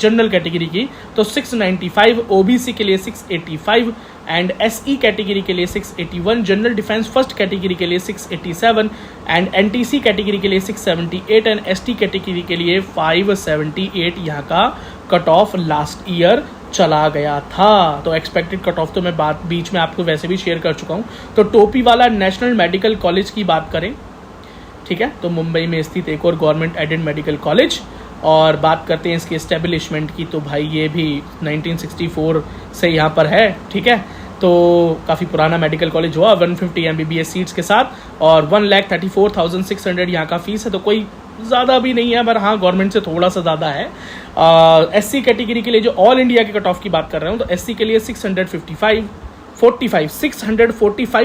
जनरल कैटेगरी की तो 695, OBC के लिए 685 एंड SE कैटेगरी के लिए 681, जनरल डिफेंस फर्स्ट कैटेगरी के लिए 687 एंड NTC कैटेगरी के लिए 678 एंड ST कैटेगरी के लिए 578 यहाँ का कट ऑफ लास्ट ईयर चला गया था। तो एक्सपेक्टेड कट ऑफ तो मैं बीच में आपको वैसे भी शेयर कर चुका हूँ। तो टोपीवाला नेशनल मेडिकल कॉलेज की बात करें, ठीक है, तो मुंबई में स्थित एक और गवर्नमेंट एडेड मेडिकल कॉलेज और बात करते हैं इसके एस्टेब्लिशमेंट की तो भाई ये भी 1964 से यहाँ पर है। ठीक है, तो काफ़ी पुराना मेडिकल कॉलेज हुआ, 150 MBBS सीट्स के साथ और 1,34,600 यहाँ का फीस है। तो कोई ज़्यादा भी नहीं है पर हाँ गवर्नमेंट से थोड़ा सा ज़्यादा है। SC कैटेगरी के लिए जो ऑल इंडिया के कट ऑफ की बात कर रहा हूँ तो SC के लिए 645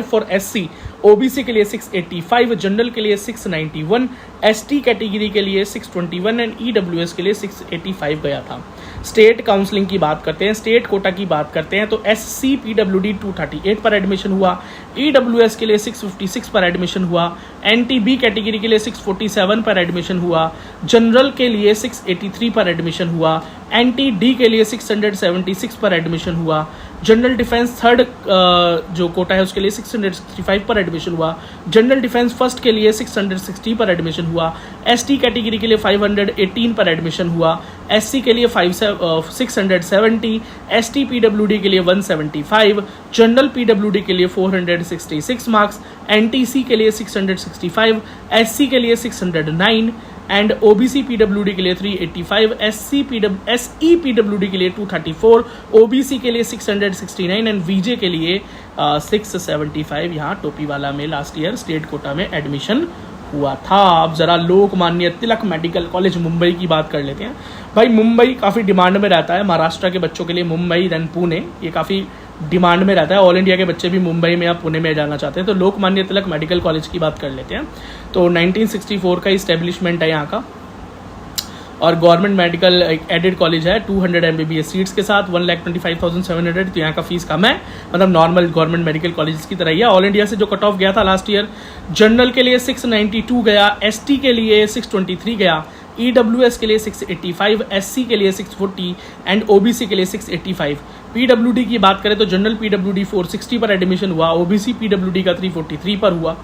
फॉर SC, OBC के लिए 685, जनरल के लिए 691, ST कैटेगरी के लिए 621 एंड EWS के लिए 685 गया था। स्टेट काउंसलिंग की बात करते हैं, स्टेट कोटा की बात करते हैं तो SC PWD 238 पर एडमिशन हुआ, EWS के लिए 656 पर एडमिशन हुआ, NTB कैटेगरी के लिए 647 पर एडमिशन हुआ, जनरल के लिए 683 पर एडमिशन हुआ, NTD के लिए 676 पर एडमिशन हुआ, जनरल डिफेंस थर्ड जो कोटा है उसके लिए 665 पर एडमिशन हुआ, जनरल डिफेंस फर्स्ट के लिए 660 पर एडमिशन हुआ, ST कैटेगरी के लिए 518 पर एडमिशन हुआ, SC के लिए 670, ST PWD के लिए 175, जनरल PWD के लिए 466 मार्क्स, NTC के लिए 665, SC के लिए 609 एंड OBC PWD के लिए 385, SE PWD के लिए 234, OBC के लिए 669 एंड VJ के लिए 675 यहाँ टोपीवाला में लास्ट ईयर स्टेट कोटा में एडमिशन हुआ था। अब ज़रा लोकमान्य तिलक मेडिकल कॉलेज मुंबई की बात कर लेते हैं। भाई मुंबई काफ़ी डिमांड में रहता है, महाराष्ट्र के बच्चों के लिए मुंबई देन पुणे ये काफ़ी डिमांड में रहता है। ऑल इंडिया के बच्चे भी मुंबई में या पुणे में जाना चाहते हैं, तो लोकमान्य तिलक मेडिकल कॉलेज की बात कर लेते हैं। तो 1964 का इस्टेब्लिशमेंट है यहाँ का और गवर्नमेंट मेडिकल एडेड कॉलेज है 200 MBBS सीट्स के साथ 1,25,700। तो यहाँ का फीस कम है, मतलब नॉर्मल गवर्नमेंट मेडिकल कॉलेज की तरह ही है। ऑल इंडिया से जो कट ऑफ गया था लास्ट ईयर, जनरल के लिए 692 गया, ST के लिए 623 गया, EWS के लिए 685, SC के लिए 640 एंड OBC के लिए 685। PWD की बात करें तो जनरल PWD 460 पर एडमिशन हुआ, OBC PWD का 343 पर हुआ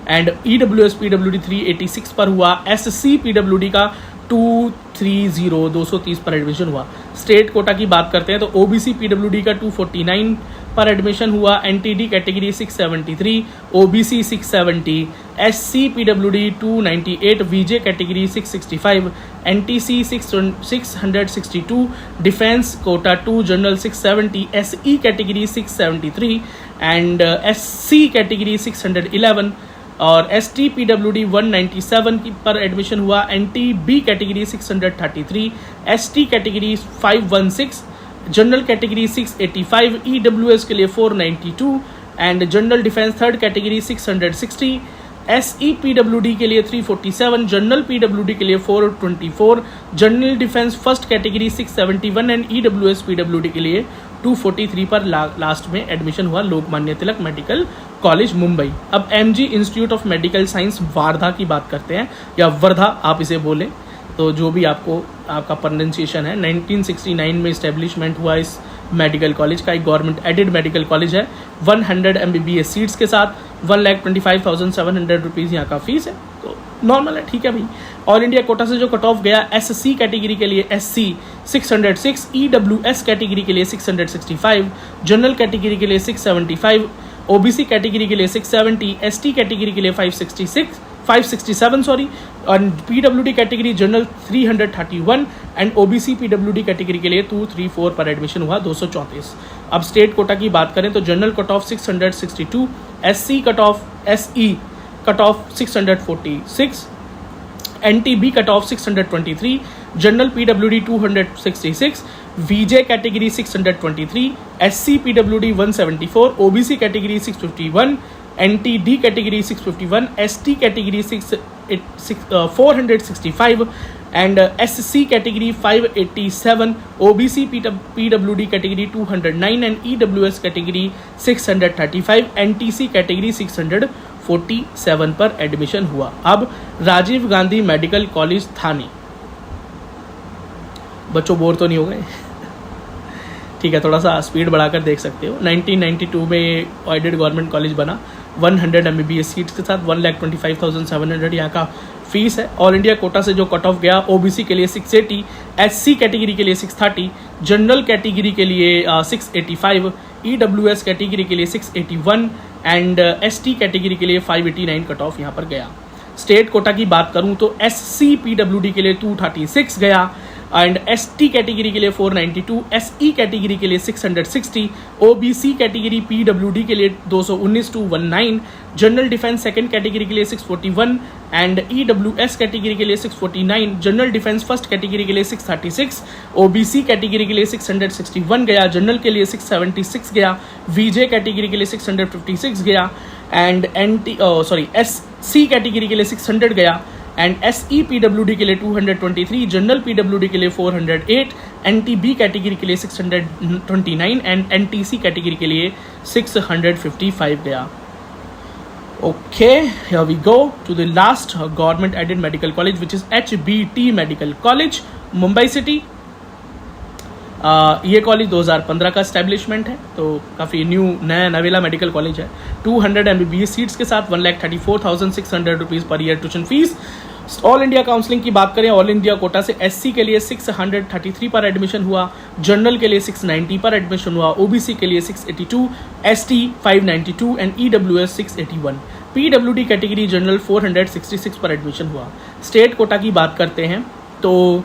एंड EWS PWD 386 पर हुआ, SC PWD का 230 पर एडमिशन हुआ। स्टेट कोटा की बात करते हैं तो OBC PWD का 249 पर एडमिशन हुआ, NTD category 673, OBC 670, SC PWD 298, VJ category 665, NTC 662, defence quota 2 general 670, SE category 673 and SC category 611 और ST PWD 197 पर एडमिशन हुआ, NTB category 633, ST category 516, general category 685, EWS के लिए 492 and general defence third category 660, SE PWD के लिए 347, जनरल PWD के लिए 424, general defence first category 671 and EWS PWD के लिए 243 पर लास्ट में एडमिशन हुआ लोकमान्य तिलक मेडिकल कॉलेज मुंबई। अब MG institute of medical science Wardha की बात करते हैं या वर्धा आप इसे बोलें, तो जो भी आपका प्रोनाउंसिएशन है। 1969 में इस्टेब्लिशमेंट हुआ इस मेडिकल कॉलेज का, एक गवर्नमेंट एडेड मेडिकल कॉलेज है 100 MBBS सीट्स के साथ 1,25,700 रुपीज़ यहाँ का फीस है, तो नॉर्मल है, ठीक है भाई। ऑल इंडिया कोटा से जो कट ऑफ गया, SC कैटेगरी के लिए SC 606, EWS कैटेगरी के लिए 665, जनरल कैटेगरी के लिए 675, OBC कैटेगरी के लिए 670, ST कैटेगरी के लिए 567 और PWD category general 331 and OBC PWD category के लिए 234 पर एडमिशन हुआ 234। अब स्टेट कोटा की बात करें तो general cut off 662, SE cut off 646, NTB cut off 623, general PWD 266, VJ category 623, SC PWD 174, OBC category 651, NTD category 651, ST category 465 and SC category 587, OBC PWD category 209 and EWS category 635, NTC category 647 पर एडमिशन हुआ। अब राजीव गांधी मेडिकल कॉलेज थाने, बच्चों बोर तो नहीं हो गए? ठीक है, थोड़ा सा स्पीड बढ़ाकर देख सकते हो। 1992 में एडेड गवर्नमेंट कॉलेज बना 100 MBBS सीट्स के साथ 1,25,700 यहाँ का फीस है। ऑल इंडिया कोटा से जो कट ऑफ गया, OBC के लिए 680, SC कैटेगरी के लिए 630, जनरल कैटेगरी के लिए 685, EWS कैटेगरी के लिए 681 एंड ST कैटेगरी के लिए 589 कट ऑफ यहाँ पर गया। स्टेट कोटा की बात करूँ तो SC PWD के लिए 236 गया एंड ST कैटेगरी के लिए 492, SE कैटेगरी के लिए 660, OBC कैटेगरी PWD के लिए 219 जनरल डिफेंस सेकंड कैटेगरी के लिए 641 एंड EWS कैटेगरी के लिए 649, जनरल डिफेंस फर्स्ट कैटेगरी के लिए 636, OBC कैटेगरी के लिए 661 गया, जनरल के लिए 676 गया, VJ कैटेगरी के लिए 656 गया एंड SC कैटेगरी के लिए 600 गया एंड SE PWD के लिए 223, जनरल PWD के लिए 408, NTB कैटेगरी के लिए 629 एंड NTC कैटेगरी के लिए 655 गया। Okay, here we go to the last government aided medical college, which is HBT Medical College, Mumbai City. ये कॉलेज 2015 का स्टैब्लिशमेंट है, तो काफ़ी नया नवेला मेडिकल कॉलेज है। 200 MBBS सीट्स के साथ 1,34,600 rupees per year tuition fees. All India counselling की बात करें, ऑल इंडिया कोटा से SC के लिए 633 पर एडमिशन हुआ, जनरल के लिए 690 पर एडमिशन हुआ, OBC के लिए 682, ST 592 and EWS 681। PWD category general 466 पर एडमिशन हुआ। स्टेट कोटा की बात करते हैं तो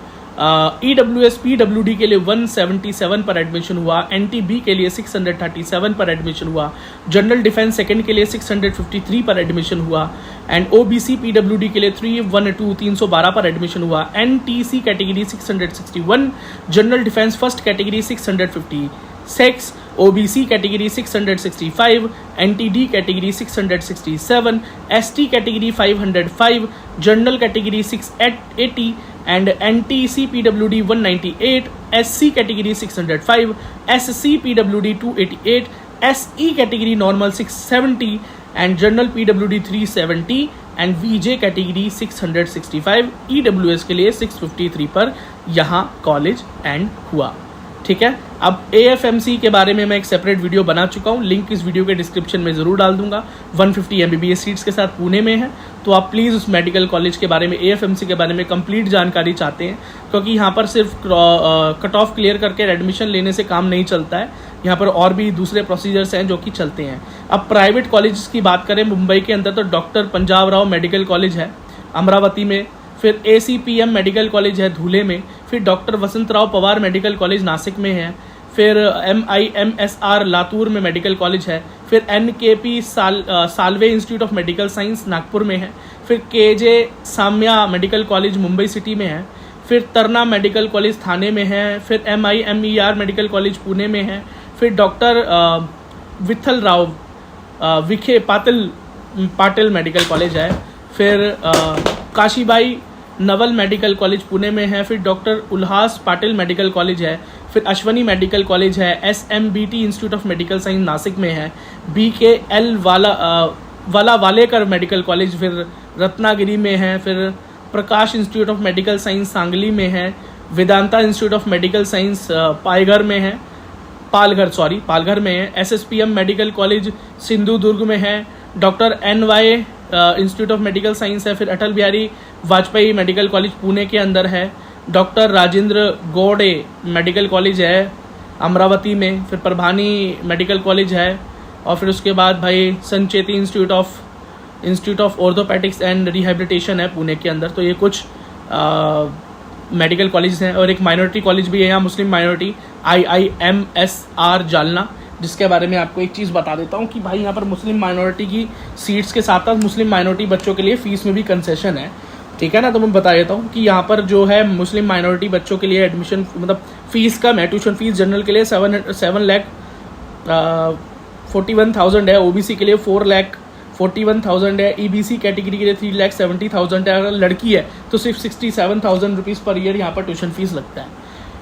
EWS PWD के लिए 177 पर एडमिशन हुआ, NTB के लिए 637 पर एडमिशन हुआ, जनरल डिफेंस सेकंड के लिए 653 पर एडमिशन हुआ एंड OBC PWD के लिए 312 पर एडमिशन हुआ, NTC category 661, general defence first category 656, OBC category 665, NTD category 667, ST category 505, general category 680 and NTC PWD 198, SC category 605, SC PWD 288, SE category normal 670 and general PWD 370 and VJ category 665, EWS के लिए 653 पर यहाँ कॉलेज एंड हुआ। ठीक है, अब AFMC के बारे में मैं एक सेपरेट वीडियो बना चुका हूँ, लिंक इस वीडियो के डिस्क्रिप्शन में ज़रूर डाल दूंगा। 150 MBBS सीट्स के साथ पुणे में है, तो आप प्लीज़ उस मेडिकल कॉलेज के बारे में, AFMC के बारे में कंप्लीट जानकारी चाहते हैं, क्योंकि यहाँ पर सिर्फ कट ऑफ क्लियर करके एडमिशन लेने से काम नहीं चलता है, यहाँ पर और भी दूसरे प्रोसीजर्स हैं जो कि चलते हैं। अब प्राइवेट कॉलेज की बात करें मुंबई के अंदर, तो doctor Punjab Rao medical college है अमरावती में, फिर ACPM मेडिकल कॉलेज है धुले में, फिर डॉक्टर वसंत राव पवार मेडिकल कॉलेज नासिक में है, फिर MIMSR लातूर में मेडिकल कॉलेज है, फिर NKP Salve institute of medical science Nagpur में है, फिर KJ Samya medical college Mumbai city में है, फिर तरना मेडिकल कॉलेज थाने में है, फिर MIMER मेडिकल कॉलेज पुणे में है, फिर doctor Vitthal Rao Vikhe Patil medical college है, फिर काशीबाई नवल मेडिकल कॉलेज पुणे में है, फिर डॉक्टर उल्हास पाटिल मेडिकल कॉलेज है, फिर अश्वनी मेडिकल कॉलेज है, SMBT institute of medical science Nashik में है, BKL वालेकर मेडिकल कॉलेज फिर रत्नागिरी में है, फिर Prakash institute of medical science Sangli में है, Vedanta institute of medical science Palghar में है, SSPM मेडिकल कॉलेज सिंधुदुर्ग में है, doctor NY institute of medical science है, फिर अटल बिहारी वाजपेयी मेडिकल कॉलेज पुणे के अंदर है, doctor Rajendra Gode medical college है अमरावती में, फिर परभानी मेडिकल कॉलेज है, और फिर उसके बाद भाई Sancheti institute of orthopaedics and rehabilitation है पुणे के अंदर। तो ये कुछ मेडिकल कॉलेज हैं, और एक माइनॉरिटी कॉलेज भी है यहाँ, मुस्लिम माइनॉरिटी IIMSR जालना, जिसके बारे में आपको एक चीज़ बता देता हूँ कि भाई यहाँ पर मुस्लिम माइनॉरिटी की सीट्स के साथ साथ मुस्लिम माइनॉरिटी बच्चों के लिए फ़ीस में भी कंसेशन है। ठीक है ना, तो मैं बता देता हूँ कि यहाँ पर जो है मुस्लिम माइनॉरिटी बच्चों के लिए एडमिशन मतलब फ़ीस कम है। ट्यूशन फीस जनरल के लिए 7,41,000 है, OBC के लिए 4,41,000 है, EBC कैटेगरी के लिए 3,70,000 है। अगर लड़की है तो सिर्फ 67,000 रुपीज़ पर ईयर यहाँ पर ट्यूशन फीस लगता है।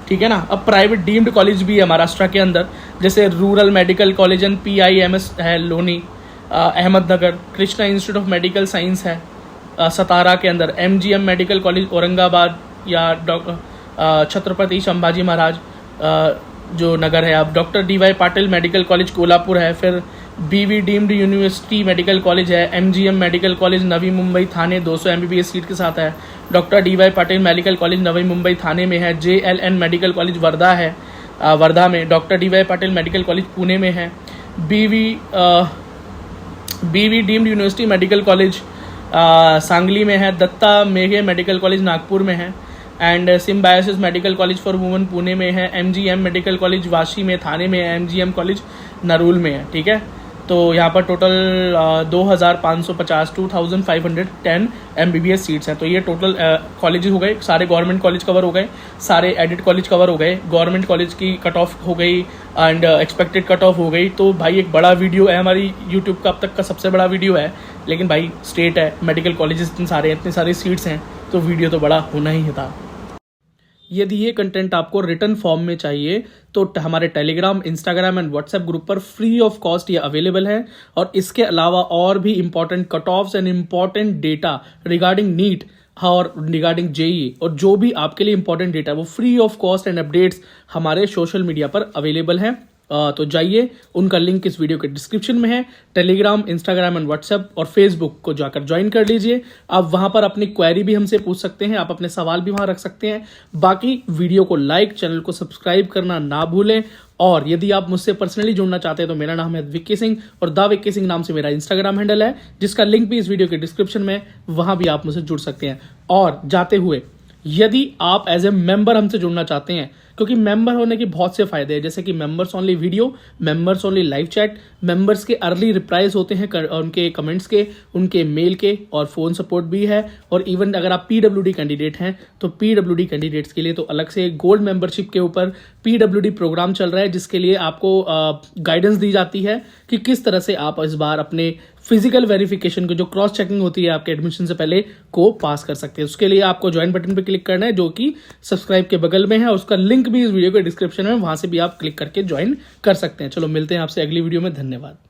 ठीक है ना। अब प्राइवेट डीम्ड कॉलेज भी है महाराष्ट्र के अंदर, जैसे rural medical college and PIMS है Loni Ahmednagar, Krishna institute of medical science है सतारा के अंदर, MGM मेडिकल कॉलेज औरंगाबाद या छत्रपति संभाजी महाराज जो नगर है। अब doctor DY Patil medical college Kolhapur है, फिर BV deemed university medical college है, MGM medical college Navi Mumbai Thane 200 MBBS seat के साथ है, doctor DY Patil medical college Navi Mumbai Thane में है, JLN मेडिकल कॉलेज वर्धा है वर्धा में, doctor DY Patil medical college Pune में है, BV deemed university medical college Sangli में है, दत्ता मेघे मेडिकल कॉलेज नागपुर में है, and symbiosis medical college for women Pune में है, MGM मेडिकल कॉलेज वाशी में थाने में है, MGM कॉलेज नरूल में है। ठीक है, तो यहाँ पर टोटल 2510 MBBS सीट्स हैं। तो ये टोटल कॉलेज हो गए, सारे गवर्नमेंट कॉलेज कवर हो गए, सारे एडिड कॉलेज कवर हो गए, गवर्नमेंट कॉलेज की कट ऑफ हो गई एंड एक्सपेक्टेड कट ऑफ हो गई। तो भाई एक बड़ा वीडियो है, हमारी यूट्यूब का अब तक का सबसे बड़ा वीडियो है, लेकिन भाई स्टेट है, मेडिकल कॉलेजेस इतने सारे सीट्स हैं, तो वीडियो तो बड़ा होना ही था। यदि ये कंटेंट आपको रिटर्न फॉर्म में चाहिए तो हमारे Telegram, Instagram and WhatsApp group पर फ्री ऑफ कॉस्ट ये अवेलेबल है। और इसके अलावा और भी important cut offs and important data regarding NEET और रिगार्डिंग जेई और जो भी आपके लिए इंपॉर्टेंट डेटा वो free of cost and updates हमारे सोशल मीडिया पर अवेलेबल है। तो जाइए, उनका लिंक इस वीडियो के डिस्क्रिप्शन में है। टेलीग्राम, इंस्टाग्राम एंड व्हाट्सएप और फेसबुक को जाकर ज्वाइन कर लीजिए। आप वहां पर अपनी क्वेरी भी हमसे पूछ सकते हैं, आप अपने सवाल भी वहां रख सकते हैं। बाकी वीडियो को लाइक, चैनल को सब्सक्राइब करना ना भूलें। और यदि आप मुझसे पर्सनली जुड़ना चाहते हैं तो मेरा नाम है विक्की सिंह और द विक्की सिंह नाम से मेरा इंस्टाग्राम हैंडल है, जिसका लिंक भी इस वीडियो के डिस्क्रिप्शन में, वहां भी आप मुझसे जुड़ सकते हैं। और जाते हुए, यदि आप एज ए मेंबर हमसे जुड़ना चाहते हैं, क्योंकि मेंबर होने के बहुत से फायदे हैं, जैसे कि members only video, members only live chat, members के अर्ली रिप्लाईज होते हैं उनके कमेंट्स के, उनके मेल के, और फोन सपोर्ट भी है। और इवन अगर आप पीडब्ल्यूडी कैंडिडेट हैं तो पीडब्ल्यूडी कैंडिडेट्स के लिए तो अलग से गोल्ड मेंबरशिप के ऊपर पीडब्ल्यूडी प्रोग्राम चल रहा है, जिसके लिए आपको गाइडेंस दी जाती है कि किस तरह से आप इस बार अपने फिजिकल वेरिफिकेशन को, जो क्रॉस चेकिंग होती है आपके एडमिशन से पहले, को पास कर सकते हैं। उसके लिए आपको ज्वाइन बटन पर क्लिक करना है, जो कि सब्सक्राइब के बगल में है। उसका लिंक भी इस वीडियो के डिस्क्रिप्शन में, वहां से भी आप क्लिक करके ज्वाइन कर सकते हैं। चलो मिलते हैं आपसे अगली वीडियो में। धन्यवाद।